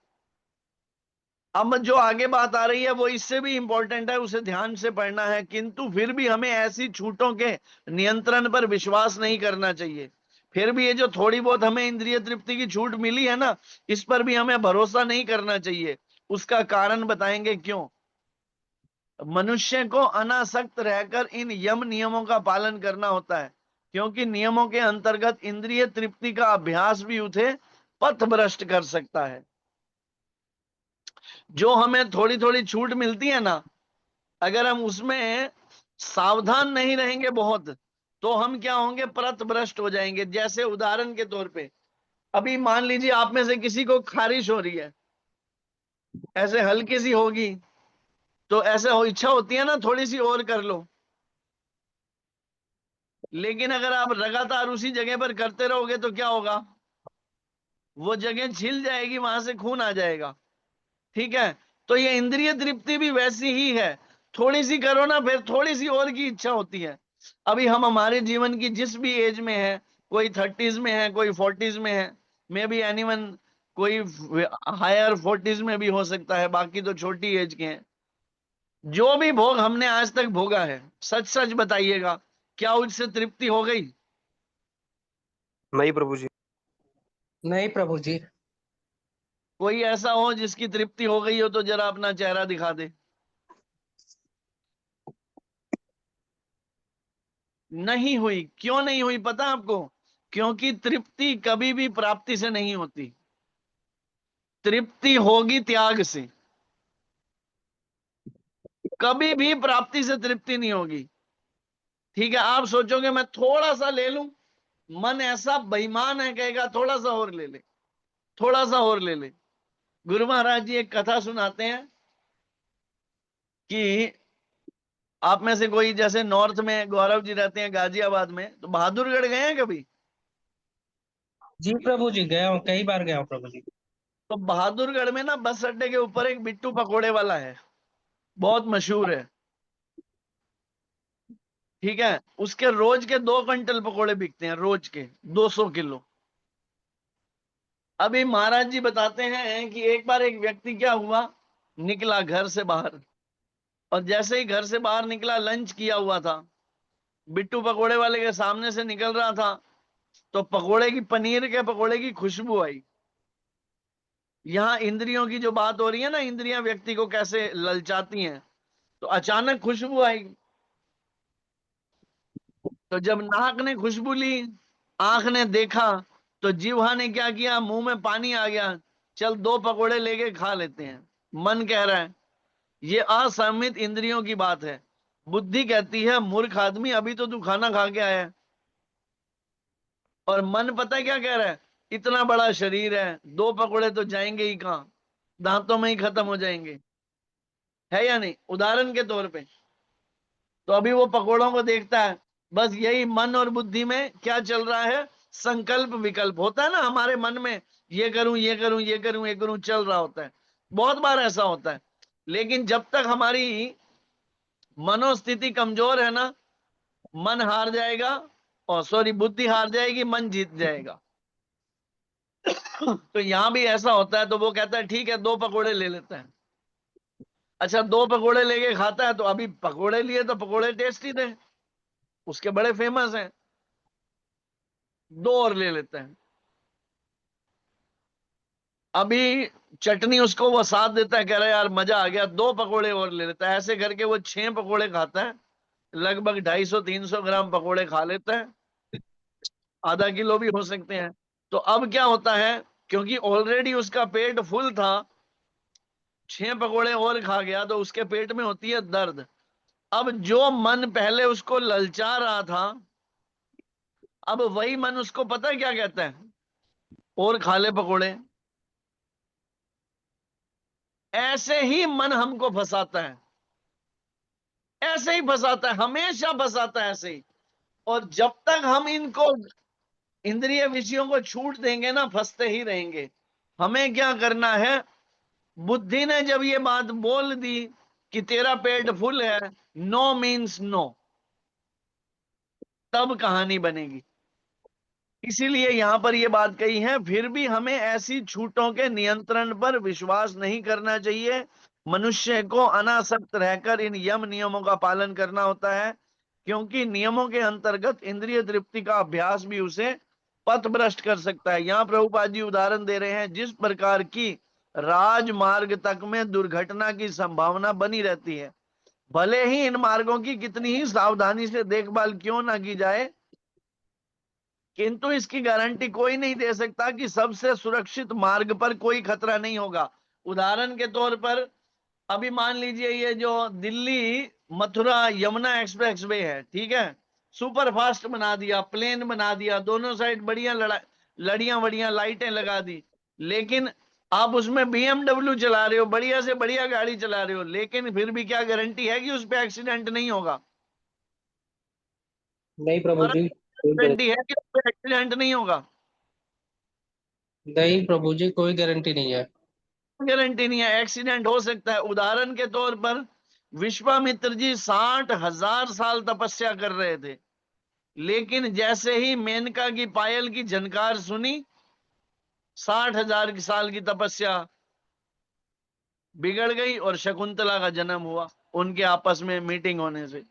अब जो आगे बात आ रही है वो इससे भी इंपॉर्टेंट है, उसे ध्यान से पढ़ना है। किंतु फिर भी हमें ऐसी छूटों के नियंत्रण पर विश्वास नहीं करना चाहिए। फिर भी ये जो थोड़ी बहुत हमें इंद्रिय तृप्ति की छूट मिली है ना, इस पर भी हमें भरोसा नहीं करना चाहिए। उसका कारण बताएंगे क्यों। मनुष्य को अनासक्त रहकर इन यम नियमों का पालन करना होता है, क्योंकि नियमों के अंतर्गत इंद्रिय तृप्ति का अभ्यास भी उसे पथ भ्रष्ट कर सकता है। जो हमें थोड़ी थोड़ी छूट मिलती है ना, अगर हम उसमें सावधान नहीं रहेंगे बहुत, तो हम क्या होंगे? पथ भ्रष्ट हो जाएंगे। जैसे उदाहरण के तौर पे, अभी मान लीजिए आप में से किसी को खारिश हो रही है, ऐसे हल्की सी होगी, तो ऐसे हो इच्छा होती है ना थोड़ी सी और कर लो। लेकिन अगर आप लगातार उसी जगह पर करते रहोगे तो क्या होगा? वो जगह छिल जाएगी, वहां से खून आ जाएगा, ठीक है। तो ये इंद्रिय तृप्ति भी वैसी ही है, थोड़ी सी करो ना, फिर थोड़ी सी और की इच्छा होती है। अभी हम हमारे जीवन की जिस भी एज में है, कोई 30s में है, कोई 40s में है, मे बी एनीवन, कोई हायर 40s में भी हो सकता है, बाकी तो छोटी एज के हैं। जो भी भोग हमने आज तक भोगा है, सच सच बताइएगा, क्या उससे तृप्ति हो गई? नहीं प्रभु जी। नहीं प्रभु जी। कोई ऐसा हो जिसकी तृप्ति हो गई हो तो जरा अपना चेहरा दिखा दे। नहीं हुई। क्यों नहीं हुई पता आपको? क्योंकि तृप्ति कभी भी प्राप्ति से नहीं होती, तृप्ति होगी त्याग से। कभी भी प्राप्ति से तृप्ति नहीं होगी। ठीक है, आप सोचोगे मैं थोड़ा सा ले लूं, मन ऐसा बेईमान है, कहेगा थोड़ा सा और ले ले, थोड़ा सा और ले ले। गुरु महाराज जी एक कथा सुनाते हैं कि आप में से कोई, जैसे नॉर्थ में गौरव जी रहते हैं गाजियाबाद में, तो बहादुरगढ़ गए हैं कभी? जी प्रभु जी, गया हूँ, कई बार गया हूँ प्रभु जी। तो बहादुरगढ़ में ना बस अड्डे के ऊपर एक बिट्टू पकोड़े वाला है, बहुत मशहूर है। ठीक है, उसके रोज के 2 क्विंटल पकोड़े बिकते हैं, रोज के 200 किलो। अभी महाराज जी बताते हैं कि एक बार एक व्यक्ति क्या हुआ, निकला घर से बाहर, और जैसे ही घर से बाहर निकला, लंच किया हुआ था, बिट्टू पकोड़े वाले के सामने से निकल रहा था, तो पकोड़े की, पनीर के पकोड़े की खुशबू आई। यहां इंद्रियों की जो बात हो रही है ना, इंद्रियां व्यक्ति को कैसे ललचाती हैं, तो अचानक खुशबू आई। तो जब नाक ने खुशबू ली, आंख ने देखा, तो जीवा ने क्या किया, मुंह में पानी आ गया, चल 2 पकोड़े लेके खा लेते हैं। मन कह रहा है, ये असंयमित इंद्रियों की बात है। बुद्धि कहती है मूर्ख आदमी, अभी तो तू खाना खा के आया है। और मन पता है क्या कह रहा है, इतना बड़ा शरीर है, 2 पकोड़े तो जाएंगे ही कहां, दांतों में ही खत्म हो जाएंगे, है या नहीं? उदाहरण के तौर पे। तो अभी वो पकोड़ों को देखता है, बस यही मन और बुद्धि में क्या चल रहा है, संकल्प विकल्प होता है ना हमारे मन में, ये करूं ये करूं ये करूं ये करूं, चल रहा होता है। बहुत बार ऐसा होता है। लेकिन जब तक हमारी मनोस्थिति कमजोर है ना, मन हार जाएगा, और सॉरी बुद्धि हार जाएगी, मन जीत जाएगा। तो यहां भी ऐसा होता है। तो वो कहता है ठीक है 2 पकोड़े ले लेते हैं। अच्छा 2 पकोड़े लेके खाता है, तो अभी पकोड़े लिए तो पकोड़े टेस्टी थे, उसके बड़े फेमस हैं, 2 और ले लेते हैं। अभी चटनी उसको वो साथ देता है, कह रहा है यार मजा आ गया, 2 पकोड़े और ले लेता है। ऐसे करके वो 6 पकोड़े खाता है, लगभग 250-300 ग्राम पकोड़े खा लेता है, आधा किलो भी हो सकते हैं। तो अब क्या होता है, क्योंकि ऑलरेडी उसका पेट फुल था, 6 पकोड़े और खा गया, तो उसके पेट में होती है दर्द। अब जो मन पहले उसको ललचा रहा था, अब वही मन उसको पता है क्या कहता है, और खा ले पकोड़े। ऐसे ही मन हमको फंसाता है, ऐसे ही फंसाता है, हमेशा फंसाता है ऐसे ही। और जब तक हम इनको, इंद्रिय विषयों को छूट देंगे ना, फंसते ही रहेंगे। हमें क्या करना है, बुद्धि ने जब ये बात बोल दी कि तेरा पेट फुल है, नो मीन्स नो, तब कहानी बनेगी। इसीलिए यहां पर यह बात कही है, फिर भी हमें ऐसी छूटों के नियंत्रण पर विश्वास नहीं करना चाहिए। मनुष्य को अनासक्त रहकर इन यम नियमों का पालन करना होता है, क्योंकि नियमों के अंतर्गत इंद्रिय तृप्ति का अभ्यास भी उसे पथभ्रष्ट कर सकता है। यहाँ प्रभुपाद जी उदाहरण दे रहे हैं, जिस प्रकार की राजमार्ग तक में दुर्घटना की संभावना बनी रहती है, भले ही इन मार्गों की कितनी ही सावधानी से देखभाल क्यों ना की जाए, किंतु इसकी गारंटी कोई नहीं दे सकता कि सबसे सुरक्षित मार्ग पर कोई खतरा नहीं होगा। उदाहरण के तौर पर अभी मान लीजिए ये जो दिल्ली मथुरा यमुना एक्सप्रेस वे है, ठीक है, सुपर फास्ट बना दिया, प्लेन बना दिया, दोनों साइड बढ़िया लड़ियां बढ़िया लाइटें लगा दी, लेकिन आप उसमें BMW चला रहे हो, बढ़िया से बढ़िया गाड़ी चला रहे हो, लेकिन फिर भी क्या गारंटी है कि उस पर एक्सीडेंट नहीं होगा? नहीं प्रभु जी, कोई गारंटी है कि उस पर एक्सीडेंट नहीं होगा? नहीं प्रभु जी, कोई गारंटी नहीं है। गारंटी नहीं है, एक्सीडेंट हो सकता है। उदाहरण के तौर पर विश्वामित्र जी 60,000 साल तपस्या कर रहे थे, लेकिन जैसे ही मेनका की पायल की झनकार सुनी, 60,000 साल की तपस्या बिगड़ गई और शकुंतला का जन्म हुआ, उनके आपस में मीटिंग होने से।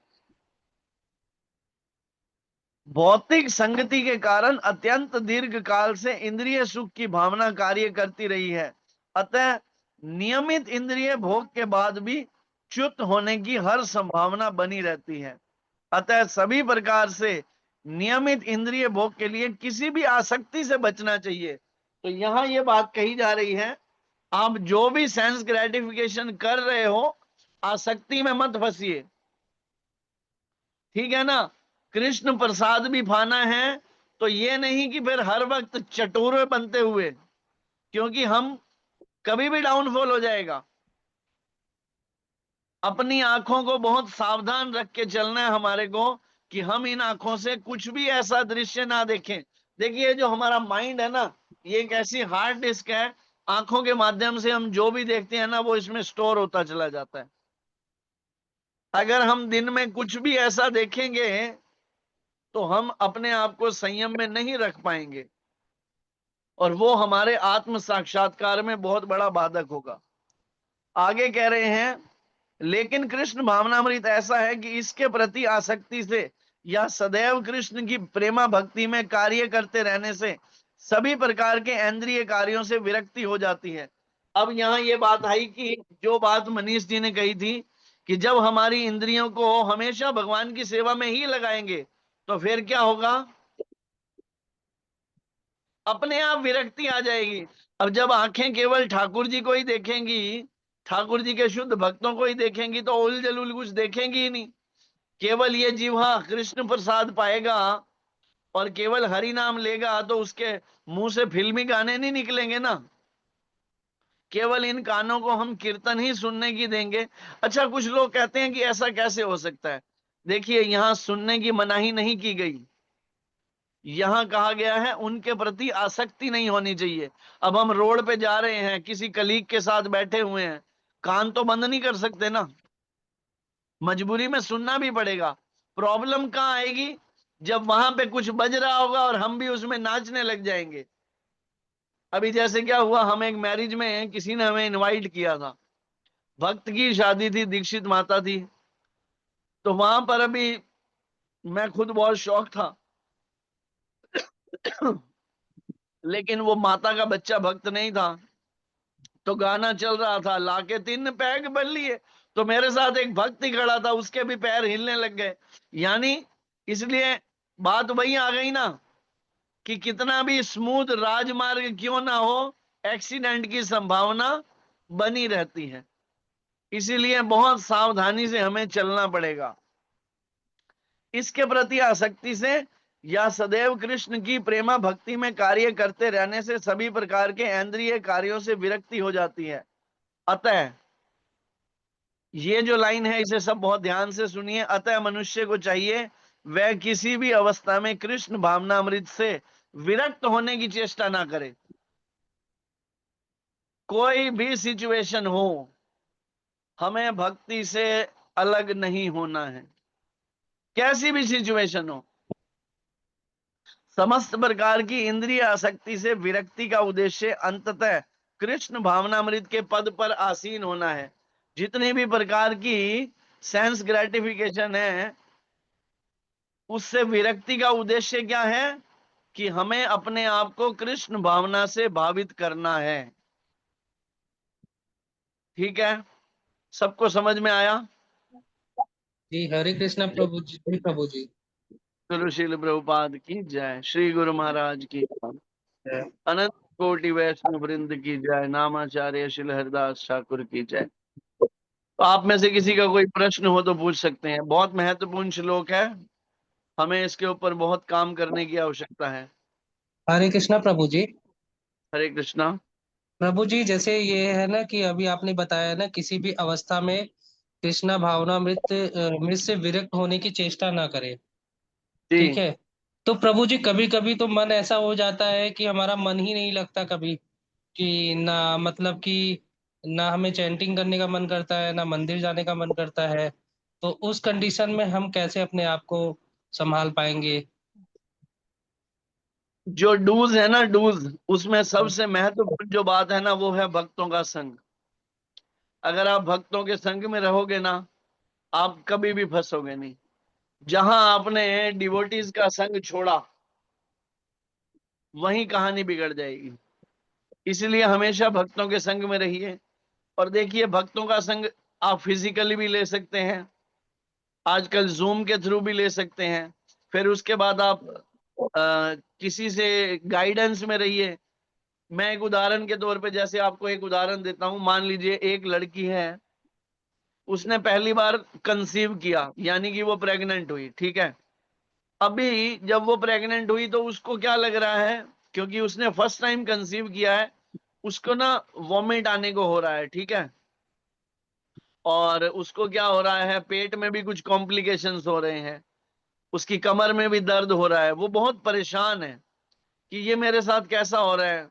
भौतिक संगति के कारण अत्यंत दीर्घ काल से इंद्रिय सुख की भावना कार्य करती रही है। अतः नियमित इंद्रिय भोग के बाद भी च्युत होने की हर संभावना बनी रहती है। अतः सभी प्रकार से नियमित इंद्रिय भोग के लिए किसी भी आसक्ति से बचना चाहिए। तो यहां ये बात कही जा रही है, आप जो भी सेंस ग्रेटिफिकेशन कर रहे हो, आसक्ति में मत फंसिए, ठीक है ना। कृष्ण प्रसाद भी पाना है तो ये नहीं कि फिर हर वक्त चटोरे बनते हुए, क्योंकि हम कभी भी डाउनफॉल हो जाएगा। अपनी आंखों को बहुत सावधान रख के चलना है हमारे को, कि हम इन आंखों से कुछ भी ऐसा दृश्य ना देखें। देखिए जो हमारा माइंड है ना, ये एक ऐसी हार्ड डिस्क है, आंखों के माध्यम से हम जो भी देखते हैं ना, वो इसमें स्टोर होता चला जाता है। अगर हम दिन में कुछ भी ऐसा देखेंगे तो हम अपने आप को संयम में नहीं रख पाएंगे, और वो हमारे आत्म साक्षात्कार में बहुत बड़ा बाधक होगा। आगे कह रहे हैं, लेकिन कृष्ण भावनामृत ऐसा है कि इसके प्रति आसक्ति से या सदैव कृष्ण की प्रेमा भक्ति में कार्य करते रहने से सभी प्रकार के इंद्रिय कार्यों से विरक्ति हो जाती है। अब यहाँ ये बात आई कि जो बात मनीष जी ने कही थी कि जब हमारी इंद्रियों को हमेशा भगवान की सेवा में ही लगाएंगे तो फिर क्या होगा, अपने आप विरक्ति आ जाएगी। अब जब आंखें केवल ठाकुर जी को ही देखेंगी, ठाकुर जी के शुद्ध भक्तों को ही देखेंगी, तो उल जलूल कुछ देखेंगी ही नहीं। केवल ये जीवा कृष्ण प्रसाद पाएगा और केवल हरि नाम लेगा तो उसके मुंह से फिल्मी गाने नहीं निकलेंगे ना। केवल इन कानों को हम कीर्तन ही सुनने की देंगे। अच्छा, कुछ लोग कहते हैं कि ऐसा कैसे हो सकता है। देखिए, यहां सुनने की मनाही नहीं की गई, यहां कहा गया है उनके प्रति आसक्ति नहीं होनी चाहिए। अब हम रोड पे जा रहे हैं, किसी कलीग के साथ बैठे हुए हैं, कान तो बंद नहीं कर सकते ना, मजबूरी में सुनना भी पड़ेगा। प्रॉब्लम कहां आएगी, जब वहां पे कुछ बज रहा होगा और हम भी उसमें नाचने लग जाएंगे। अभी जैसे क्या हुआ, हम एक मैरिज में, किसी ने हमें इनवाइट किया था, भक्त की शादी थी, दीक्षित माता थी। तो वहां पर अभी मैं खुद बहुत शौक था लेकिन वो माता का बच्चा भक्त नहीं था, तो गाना चल रहा था, लाके 3 पैग बन लिए, तो मेरे साथ एक भक्त ही खड़ा था, उसके भी पैर हिलने लग गए। यानी इसलिए बात वही आ गई ना, कि कितना भी स्मूथ राजमार्ग क्यों ना हो, एक्सीडेंट की संभावना बनी रहती है। इसीलिए बहुत सावधानी से हमें चलना पड़ेगा। इसके प्रति आसक्ति से या सदैव कृष्ण की प्रेमा भक्ति में कार्य करते रहने से सभी प्रकार के इंद्रिय कार्यों से विरक्ति हो जाती है। अतः ये जो लाइन है, इसे सब बहुत ध्यान से सुनिए। अतः मनुष्य को चाहिए वह किसी भी अवस्था में कृष्ण भावनामृत से विरक्त होने की चेष्टा ना करे। कोई भी सिचुएशन हो, हमें भक्ति से अलग नहीं होना है, कैसी भी सिचुएशन हो। समस्त प्रकार की इंद्रिय आसक्ति से विरक्ति का उद्देश्य अंततः कृष्ण भावनामृत के पद पर आसीन होना है। जितनी भी प्रकार की सेंस ग्रेटिफिकेशन है, उससे विरक्ति का उद्देश्य क्या है, कि हमें अपने आप को कृष्ण भावना से भावित करना है। ठीक है, सबको समझ में आया? जी हरे कृष्णा प्रभु जी, प्रभु जी। गुरु श्रील प्रभुपाद की जय, श्री गुरु महाराज की जय, अनंत कोटि वैष्णव वृंद की जय, नामाचार्य श्रील हरिदास ठाकुर की जय। तो आप में से किसी का कोई प्रश्न हो तो पूछ सकते हैं। बहुत महत्वपूर्ण श्लोक है, हमें इसके ऊपर बहुत काम करने की आवश्यकता है। हरे कृष्णा प्रभु जी। हरे कृष्णा। प्रभु जी, जैसे ये है ना कि अभी आपने बताया ना, किसी भी अवस्था में कृष्णा भावनामृत मृत से विरक्त होने की चेष्टा ना करे। ठीक जी, है। तो प्रभु जी, कभी कभी तो मन ऐसा हो जाता है कि हमारा मन ही नहीं लगता कभी, कि ना मतलब कि ना हमें चैंटिंग करने का मन करता है, ना मंदिर जाने का मन करता है। तो उस कंडीशन में हम कैसे अपने आप को संभाल पाएंगे? जो डूज है ना, डूज, उसमें सबसे महत्वपूर्ण जो बात है ना, वो है भक्तों का संग। अगर आप भक्तों के संग में रहोगे ना, आप कभी भी फंसोगे नहीं। जहां आपने डिवोटीज का संग छोड़ा वहीं कहानी बिगड़ जाएगी। इसलिए हमेशा भक्तों के संग में रहिए। और देखिए, भक्तों का संग आप फिजिकली भी ले सकते हैं, आजकल जूम के थ्रू भी ले सकते हैं। फिर उसके बाद आप किसी से गाइडेंस में रहिए। मैं एक उदाहरण के तौर पे, जैसे आपको एक उदाहरण देता हूं, मान लीजिए एक लड़की है, उसने पहली बार कंसीव किया, यानी कि वो प्रेग्नेंट हुई, ठीक है। अभी जब वो प्रेग्नेंट हुई तो उसको क्या लग रहा है, क्योंकि उसने फर्स्ट टाइम कंसीव किया है, उसको ना वॉमिट आने को हो रहा है, ठीक है। और उसको क्या हो रहा है, पेट में भी कुछ कॉम्प्लिकेशंस हो रहे हैं, उसकी कमर में भी दर्द हो रहा है, वो बहुत परेशान है कि ये मेरे साथ कैसा हो रहा है,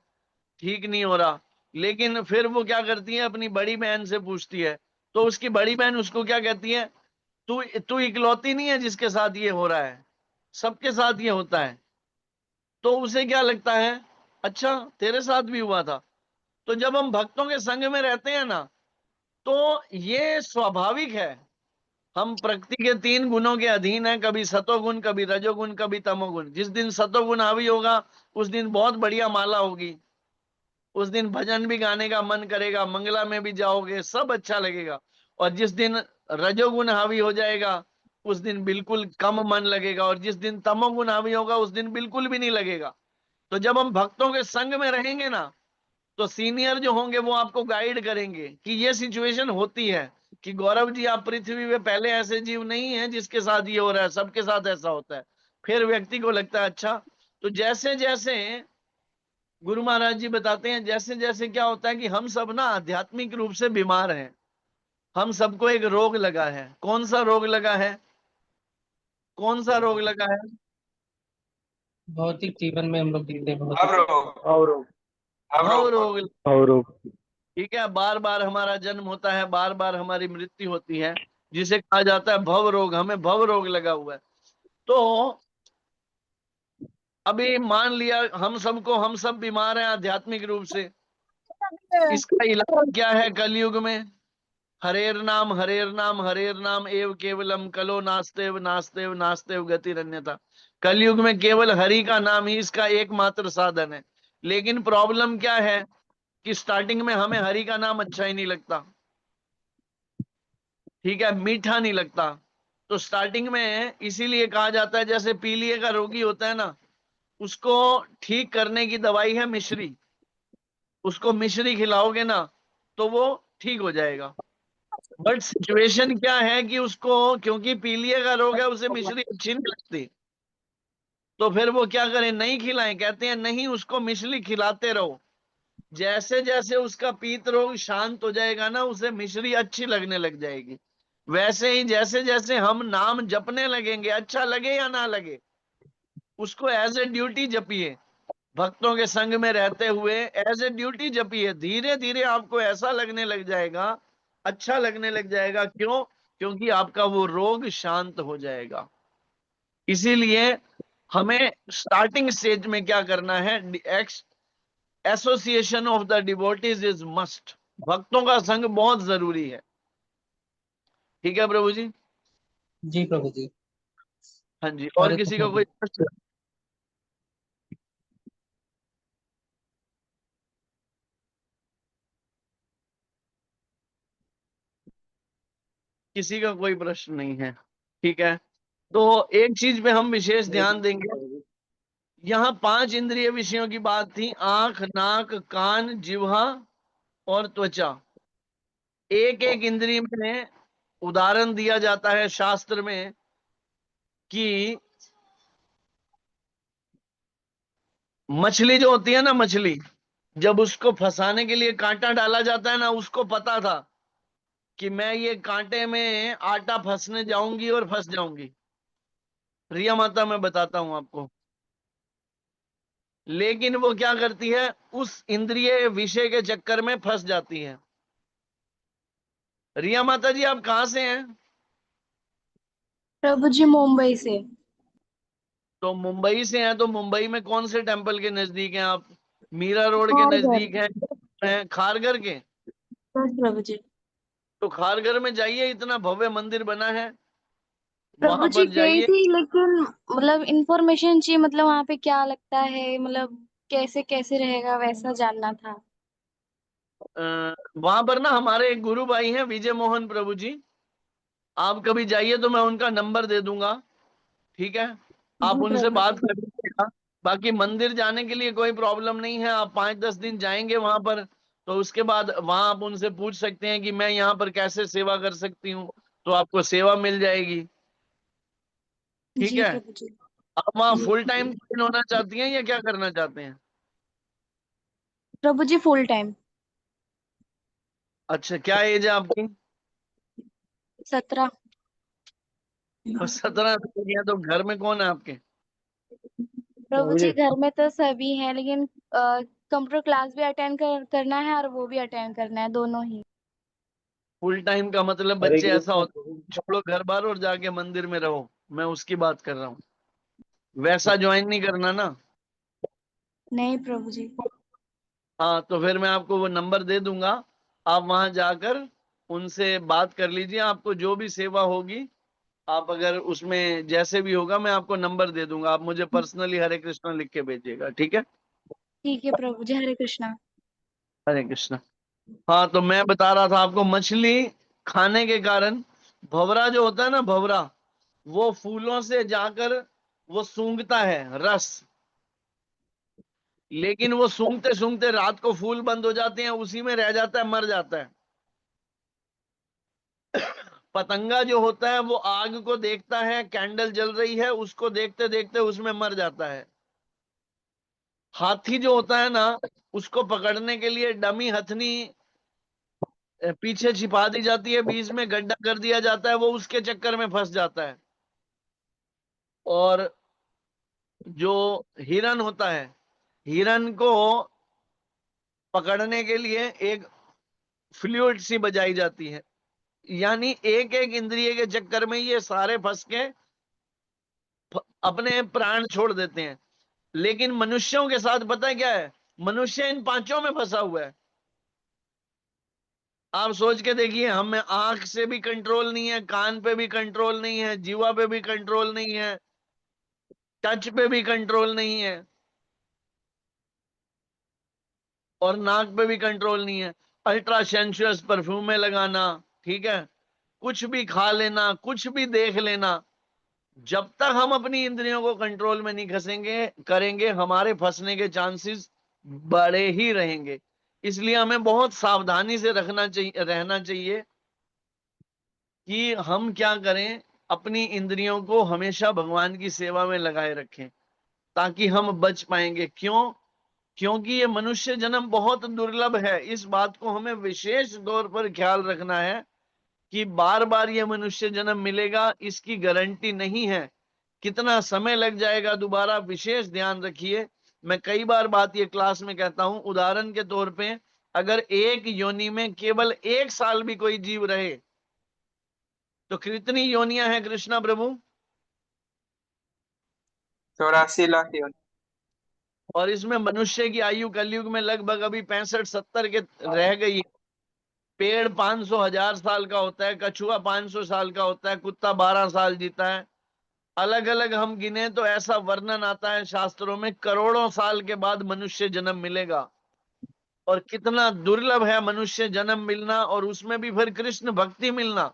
ठीक नहीं हो रहा। लेकिन फिर वो क्या करती है, अपनी बड़ी बहन से पूछती है, तो उसकी बड़ी बहन उसको क्या कहती है, तू तू इकलौती नहीं है जिसके साथ ये हो रहा है, सबके साथ ये होता है। तो उसे क्या लगता है, अच्छा तेरे साथ भी हुआ था। तो जब हम भक्तों के संग में रहते हैं ना, तो ये स्वाभाविक है। हम प्रकृति के 3 गुणों के अधीन हैं, कभी सतोगुण, कभी रजोगुण, कभी तमोगुण। जिस दिन सतोगुण हावी होगा उस दिन बहुत बढ़िया माला होगी, उस दिन भजन भी गाने का मन करेगा, मंगला में भी जाओगे, सब अच्छा लगेगा। और जिस दिन रजोगुण हावी हो जाएगा उस दिन बिल्कुल कम मन लगेगा, और जिस दिन तमोगुण हावी होगा उस दिन बिल्कुल भी नहीं लगेगा। तो जब हम भक्तों के संग में रहेंगे ना, तो सीनियर जो होंगे वो आपको गाइड करेंगे कि ये सिचुएशन होती है, कि गौरव जी आप पृथ्वी पे पहले ऐसे जीव नहीं है जिसके साथ ये हो रहा है, सबके साथ ऐसा होता है। फिर व्यक्ति को लगता है अच्छा। तो जैसे जैसे गुरु महाराज जी बताते हैं, जैसे जैसे क्या होता है कि हम सब ना आध्यात्मिक रूप से बीमार हैं, हम सबको एक रोग लगा है। कौन सा रोग लगा है, कौन सा रोग लगा है? भौतिक जीवन में हम लोग जीते हैं अब रोग भव रोग। और ठीक है, बार बार हमारा जन्म होता है, बार बार हमारी मृत्यु होती है, जिसे कहा जाता है भव रोग। हमें भव रोग लगा हुआ है। तो अभी मान लिया हम सब बीमार हैं आध्यात्मिक रूप से। इसका इलाज क्या है कलयुग में? हरेर नाम हरेर नाम हरेर नाम एव केवलम कलो नास्तेव नास्तेव नास्तेव गतिरन्यथा। कलयुग में केवल हरि का नाम ही इसका एकमात्र साधन है। लेकिन प्रॉब्लम क्या है कि स्टार्टिंग में हमें हरि का नाम अच्छा ही नहीं लगता, ठीक है, मीठा नहीं लगता। तो स्टार्टिंग में इसीलिए कहा जाता है, जैसे पीलिए का रोगी होता है ना, उसको ठीक करने की दवाई है मिश्री। उसको मिश्री खिलाओगे ना तो वो ठीक हो जाएगा। बट सिचुएशन क्या है कि उसको, क्योंकि पीलिए का रोग है, उसे मिश्री अच्छी नहीं लगती, तो फिर वो क्या करें, नहीं खिलाएं। कहते हैं नहीं, उसको मिश्री खिलाते रहो। जैसे जैसे उसका पीत रोग शांत हो जाएगा ना, उसे मिश्री अच्छी लगने लग जाएगी। वैसे ही जैसे जैसे हम नाम जपने लगेंगे, अच्छा लगे या ना लगे, उसको एज ए ड्यूटी जपिए। भक्तों के संग में रहते हुए एज ए ड्यूटी जपिए। धीरे धीरे आपको ऐसा लगने लग जाएगा, अच्छा लगने लग जाएगा। क्यों? क्योंकि आपका वो रोग शांत हो जाएगा। इसीलिए हमें स्टार्टिंग स्टेज में क्या करना है, association of the devotees is must. भक्तों का संग बहुत जरूरी है। ठीक है प्रभु जी? जी प्रभु जी। हाँ जी, और हरे किसी का कृष्ण कोई प्रश्न? किसी का कोई प्रश्न नहीं है? ठीक है, तो एक चीज पे हम विशेष ध्यान देंगे। यहाँ 5 इंद्रिय विषयों की बात थी, आंख, नाक, कान, जिह्वा और त्वचा। एक एक इंद्रिय में उदाहरण दिया जाता है शास्त्र में कि मछली जो होती है ना, मछली जब उसको फंसाने के लिए कांटा डाला जाता है ना, उसको पता था कि मैं ये कांटे में आटा फंसने जाऊंगी और फंस जाऊंगी। रिया माता मैं बताता हूं आपको। लेकिन वो क्या करती है, उस इंद्रिय विषय के चक्कर में फंस जाती है। रिया माता जी आप कहां से हैं? प्रभु जी मुंबई से। तो मुंबई से हैं, तो मुंबई में कौन से टेम्पल के नजदीक हैं आप? मीरा रोड के खारघर। नजदीक हैं खारघर के? बस प्रभु जी। तो खारघर में जाइए, इतना भव्य मंदिर बना है। प्रभु वहां जी पर गई जाइए। थी, लेकिन मतलब इंफॉर्मेशन चाहिए, मतलब वहाँ पे क्या लगता है, मतलब कैसे कैसे रहेगा वैसा जानना था। वहां पर ना हमारे एक गुरु भाई हैं, विजय मोहन प्रभु जी। आप कभी जाइए तो मैं उनका नंबर दे दूंगा, ठीक है? आप जी उनसे प्रभु बात जी। कर लीजिएगा। बाकी मंदिर जाने के लिए कोई प्रॉब्लम नहीं है, आप 5-10 दिन जाएंगे वहां पर, तो उसके बाद वहां आप उनसे पूछ सकते हैं कि मैं यहाँ पर कैसे सेवा कर सकती हूँ, तो आपको सेवा मिल जाएगी, ठीक जी है? प्रभु जी। आप वहाँ जी फुल टाइम होना चाहती हैं या क्या करना चाहते हैं? प्रभु जी, फुल टाइम। अच्छा, क्या एज है आपकी? 17। 17 है, तो घर में कौन है आपके? प्रभु जी घर में तो सभी हैं, लेकिन कंप्यूटर क्लास भी अटेंड करना है और वो भी अटेंड करना है, दोनों ही। फुल टाइम का मतलब हरे बच्चे ऐसा कृष्णा होता है, छोड़ो घर बार और जाके मंदिर में रहो, मैं उसकी बात कर रहा हूँ। वैसा ज्वाइन नहीं करना ना। नहीं प्रभु जी। हाँ, तो फिर मैं आपको वो नंबर दे दूंगा, आप वहां जाकर उनसे बात कर लीजिए। आपको जो भी सेवा होगी, आप अगर उसमें जैसे भी होगा, मैं आपको नंबर दे दूंगा, आप मुझे पर्सनली हरे कृष्णा लिख के भेजिएगा, ठीक है? ठीक है प्रभु जी, हरे कृष्णा। हरे कृष्णा। हाँ, तो मैं बता रहा था आपको, मछली खाने के कारण भंवरा जो होता है ना, भंवरा, वो फूलों से जाकर वो सूंघता है रस, लेकिन वो सूंघते सूंघते रात को फूल बंद हो जाते हैं, उसी में रह जाता है, मर जाता है। पतंगा जो होता है वो आग को देखता है, कैंडल जल रही है, उसको देखते देखते उसमें मर जाता है। हाथी जो होता है ना, उसको पकड़ने के लिए डमी हथनी पीछे छिपा दी जाती है, बीच में गड्ढा कर दिया जाता है, वो उसके चक्कर में फंस जाता है। और जो हिरन होता है, हिरन को पकड़ने के लिए एक फ्लूइड सी बजाई जाती है, यानी एक एक इंद्रिय के चक्कर में ये सारे फंस के अपने प्राण छोड़ देते हैं। लेकिन मनुष्यों के साथ पता है क्या है? मनुष्य इन पांचों में फंसा हुआ है। आप सोच के देखिए, हमें आंख से भी कंट्रोल नहीं है, कान पे भी कंट्रोल नहीं है, जीवा पे भी कंट्रोल नहीं है, टच पे भी कंट्रोल नहीं है, और नाक पे भी कंट्रोल नहीं है। अल्ट्रा सेंसुअस परफ्यूमें लगाना, ठीक है, कुछ भी खा लेना, कुछ भी देख लेना, जब तक हम अपनी इंद्रियों को कंट्रोल में नहीं खसेंगे करेंगे, हमारे फंसने के चांसेस बड़े ही रहेंगे। इसलिए हमें बहुत सावधानी से रहना चाहिए कि हम क्या करें, अपनी इंद्रियों को हमेशा भगवान की सेवा में लगाए रखें, ताकि हम बच पाएंगे। क्यों? क्योंकि ये मनुष्य जन्म बहुत दुर्लभ है। इस बात को हमें विशेष तौर पर ख्याल रखना है कि बार बार ये मनुष्य जन्म मिलेगा इसकी गारंटी नहीं है, कितना समय लग जाएगा दोबारा, विशेष ध्यान रखिए। मैं कई बार बात ये क्लास में कहता हूं, उदाहरण के तौर पे अगर एक योनि में केवल 1 साल भी कोई जीव रहे तो कितनी योनियां हैं कृष्णा प्रभु? 84 लाख योनि। और इसमें मनुष्य की आयु कलयुग में लगभग अभी 65-70 के रह गई। पेड़ 500,000 साल का होता है, कछुआ 500 साल का होता है, कुत्ता 12 साल जीता है। अलग अलग हम गिने तो ऐसा वर्णन आता है शास्त्रों में, करोड़ों साल के बाद मनुष्य जन्म मिलेगा। और कितना दुर्लभ है मनुष्य जन्म मिलना, और उसमें भी फिर कृष्ण भक्ति मिलना।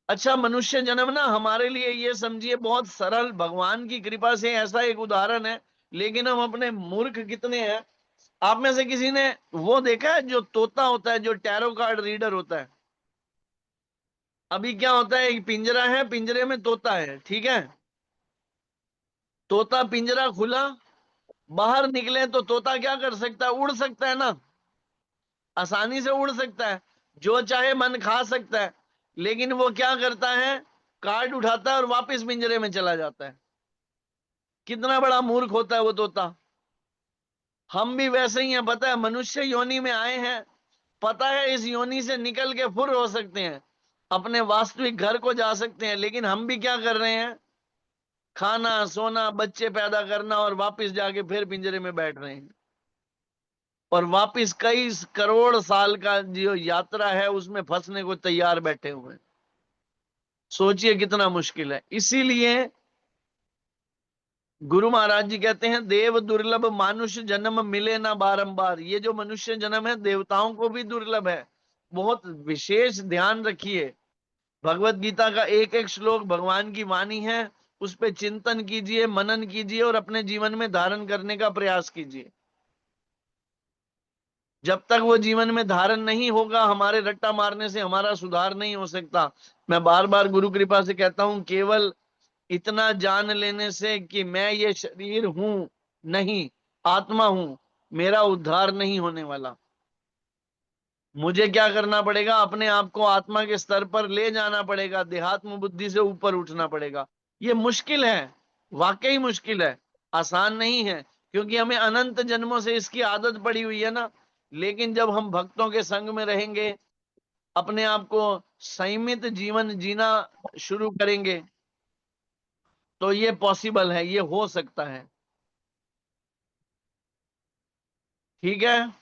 अच्छा, मनुष्य जन्म ना हमारे लिए ये समझिए बहुत सरल, भगवान की कृपा से ऐसा एक उदाहरण है। लेकिन हम अपने मूर्ख कितने हैं। आप में से किसी ने वो देखा है जो तोता होता है, जो टैरो कार्ड रीडर होता है? अभी क्या होता है, एक पिंजरा है, पिंजरे में तोता है, ठीक है? तोता पिंजरा खुला, बाहर निकले तो तोता क्या कर सकता है? उड़ सकता है ना, आसानी से उड़ सकता है, जो चाहे मन खा सकता है। लेकिन वो क्या करता है? कार्ड उठाता है और वापस पिंजरे में चला जाता है। कितना बड़ा मूर्ख होता है वो तोता। हम भी वैसे ही हैं, पता है, मनुष्य योनि में आए हैं, पता है इस योनि से निकल के फुर हो सकते हैं, अपने वास्तविक घर को जा सकते हैं, लेकिन हम भी क्या कर रहे हैं? खाना, सोना, बच्चे पैदा करना, और वापस जाके फिर पिंजरे में बैठ रहे हैं। और वापस कई करोड़ साल का जो यात्रा है उसमें फंसने को तैयार बैठे हुए हैं। सोचिए कितना मुश्किल है। इसीलिए गुरु महाराज जी कहते हैं देव दुर्लभ मानुष जन्म मिले ना बारंबार। ये जो मनुष्य जन्म है देवताओं को भी दुर्लभ है। बहुत विशेष ध्यान रखिए, भगवत गीता का एक एक श्लोक भगवान की वाणी है, उस पे चिंतन कीजिए, मनन कीजिए और अपने जीवन में धारण करने का प्रयास कीजिए। जब तक वो जीवन में धारण नहीं होगा, हमारे रट्टा मारने से हमारा सुधार नहीं हो सकता। मैं बार बार गुरु कृपा से कहता हूं, केवल इतना जान लेने से कि मैं ये शरीर हूं नहीं, आत्मा हूं, मेरा उद्धार नहीं होने वाला। मुझे क्या करना पड़ेगा? अपने आप को आत्मा के स्तर पर ले जाना पड़ेगा, देहात्म बुद्धि से ऊपर उठना पड़ेगा। ये मुश्किल है, वाकई मुश्किल है, आसान नहीं है, क्योंकि हमें अनंत जन्मों से इसकी आदत पड़ी हुई है ना। लेकिन जब हम भक्तों के संग में रहेंगे, अपने आप को संयमित जीवन जीना शुरू करेंगे, तो ये पॉसिबल है, ये हो सकता है। ठीक है,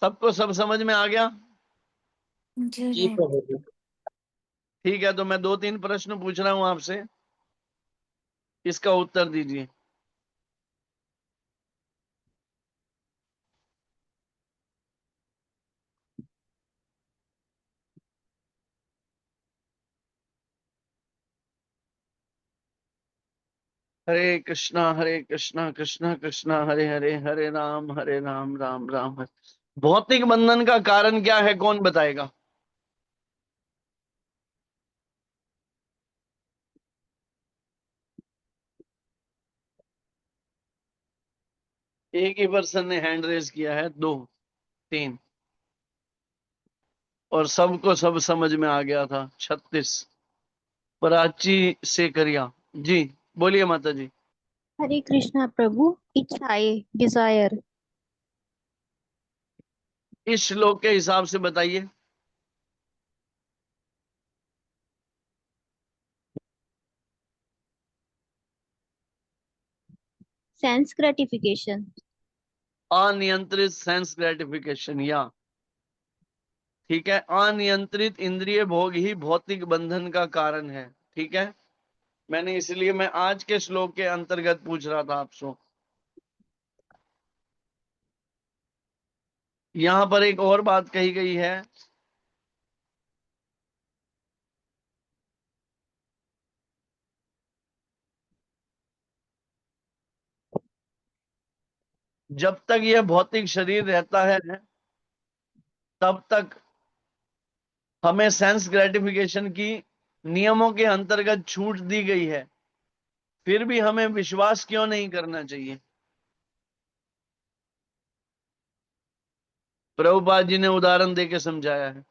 सबको सब समझ में आ गया? जी प्रभु जी। ठीक है, तो मैं 2-3 प्रश्न पूछ रहा हूं आपसे, इसका उत्तर दीजिए। हरे कृष्णा कृष्णा कृष्णा हरे हरे, हरे राम राम राम हरे। भौतिक बंधन का कारण क्या है, कौन बताएगा? एक ही पर्सन ने हैंड रेज किया है, 2, 3, और सबको सब समझ में आ गया था। 36 प्राची से करिया जी, बोलिए माता जी। हरे कृष्णा प्रभु। इच्छाएं, डिजायर। इस श्लोक के हिसाब से बताइए। Sense gratification. अनियंत्रित सेंस ग्रेटिफिकेशन, या ठीक है, अनियंत्रित इंद्रिय भोग ही भौतिक बंधन का कारण है। ठीक है, मैंने इसलिए मैं आज के श्लोक के अंतर्गत पूछ रहा था आपसे। यहां पर एक और बात कही गई है, जब तक यह भौतिक शरीर रहता है तब तक हमें सेंस ग्रेटिफिकेशन की नियमों के अंतर्गत छूट दी गई है, फिर भी हमें विश्वास क्यों नहीं करना चाहिए? प्रभुपाद जी ने उदाहरण देके समझाया है।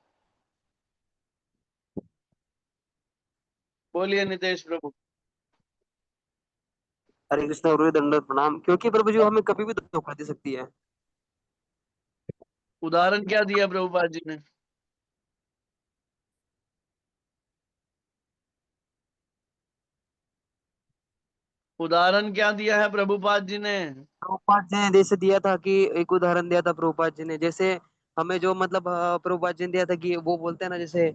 बोलिए नितेश प्रभु। हरे कृष्ण गुरु दंडवत प्रणाम। क्योंकि प्रभु जी वो हमें कभी भी धोखा दे सकती है। उदाहरण क्या दिया प्रभुपाद जी ने? उदाहरण क्या दिया है प्रभुपाद जी ने? प्रभुपाद जी ने जैसे दिया था कि एक उदाहरण दिया था प्रभुपाद जी ने, जैसे हमें जो मतलब प्रभुपाद जी ने दिया था कि वो बोलते हैं ना, जैसे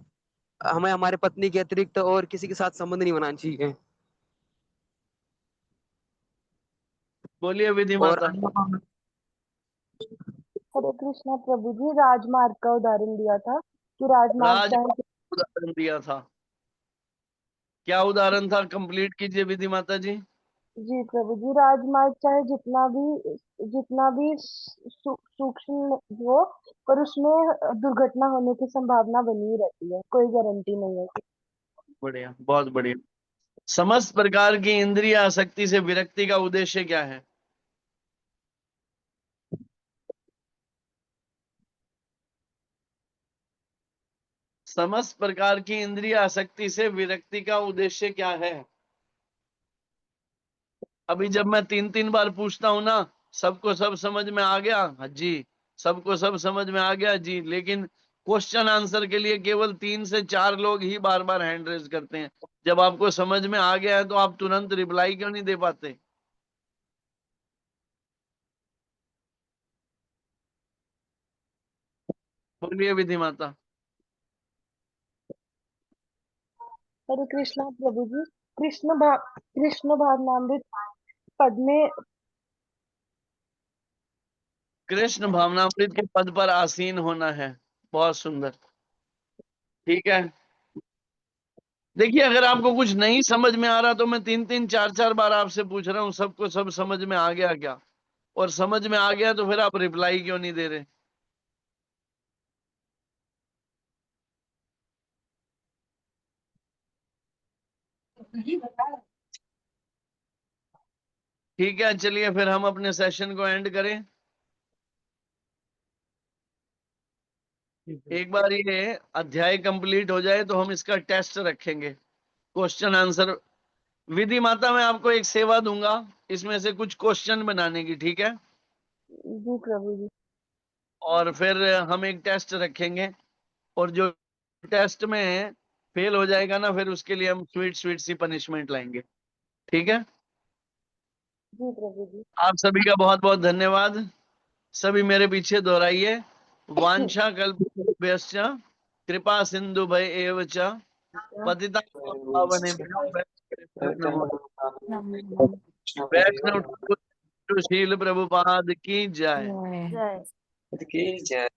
हमें हमारे पत्नी के अतिरिक्त और किसी के साथ संबंध नहीं बनाना चाहिए। बोलिए विधि और माता। हरे कृष्णा प्रभु जी, राजमार्ग का उदाहरण दिया था कि राजमार्ग राज चाहे उदाहरण दिया था, क्या उदाहरण था? कंप्लीट कीजिए विधि माता जी। जी प्रभु जी, राजमार्ग चाहे जितना भी सूक्ष्म हो, पर उसमें दुर्घटना होने की संभावना बनी ही रहती है, कोई गारंटी नहीं है। बढ़िया, बहुत बढ़िया। समस्त प्रकार की इंद्रिय आसक्ति से विरक्ति का उद्देश्य क्या है? समस्त प्रकार की इंद्रिय आसक्ति से विरक्ति का उद्देश्य क्या है? अभी जब मैं 3-3 बार पूछता हूं ना, सबको सब समझ में आ गया? हाँ जी, सबको सब समझ में आ गया जी। लेकिन क्वेश्चन आंसर के लिए केवल 3 से 4 लोग ही बार बार हैंड रेज करते हैं। जब आपको समझ में आ गया है तो आप तुरंत रिप्लाई क्यों नहीं दे पाते? बोलिए विधि माता। हरे कृष्णा प्रभु जी। कृष्ण भावनामृत पद में कृष्ण भावनामृत के पद पर आसीन होना है। बहुत सुंदर। ठीक है, देखिए अगर आपको कुछ नहीं समझ में आ रहा तो मैं 3-3 4-4 बार आपसे पूछ रहा हूँ, सबको सब समझ में आ गया क्या? और समझ में आ गया तो फिर आप रिप्लाई क्यों नहीं दे रहे? ठीक है, चलिए फिर हम अपने सेशन को एंड करें। एक बार ये अध्याय कंप्लीट हो जाए तो हम इसका टेस्ट रखेंगे, क्वेश्चन आंसर। विधि माता मैं आपको एक सेवा दूंगा, इसमें से कुछ क्वेश्चन बनाने की, ठीक है? जी प्रभु जी। और फिर हम एक टेस्ट रखेंगे, और जो टेस्ट में फेल हो जाएगा ना, फिर उसके लिए हम स्वीट स्वीट सी पनिशमेंट लाएंगे, ठीक है? जी प्रभु जी। आप सभी का बहुत बहुत धन्यवाद। सभी मेरे पीछे दोहराइए। वांछा कल्पभ्यश्च कृपा सिंधु भय एव च पतितानां पावनेभ्यो वैष्णवेभ्यो नमो नमः। वैष्णव ठाकुर शील प्रभुपाद की जय। जय।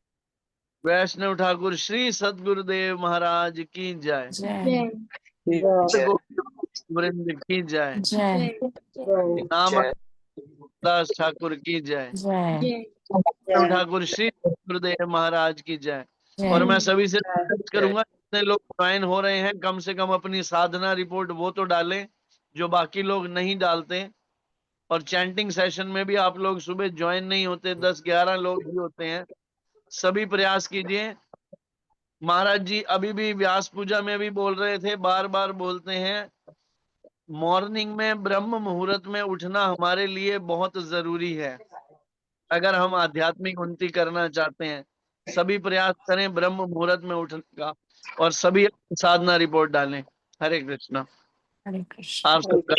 वैष्णव ठाकुर श्री सद्गुरुदेव महाराज की जय। जय वृंद की जय। जय नाम दास ठाकुर की जय। जय वैष्णव ठाकुर श्री सद्गुरुदेव महाराज की जय। और मैं सभी से रिक्वेस्ट करूंगा, जितने लोग ज्वाइन हो रहे हैं कम से कम अपनी साधना रिपोर्ट वो तो डालें जो बाकी लोग नहीं डालते। और चैंटिंग सेशन में भी आप लोग सुबह ज्वाइन नहीं होते, 10-11 लोग ही होते हैं। सभी प्रयास कीजिए। महाराज जी अभी भी व्यास पूजा में भी बोल रहे थे, बार बार बोलते हैं, मॉर्निंग में ब्रह्म मुहूर्त में उठना हमारे लिए बहुत जरूरी है अगर हम आध्यात्मिक उन्नति करना चाहते हैं। सभी प्रयास करें ब्रह्म मुहूर्त में उठने का, और सभी साधना रिपोर्ट डालें। हरे कृष्णा। हरे कृष्ण। आप सबका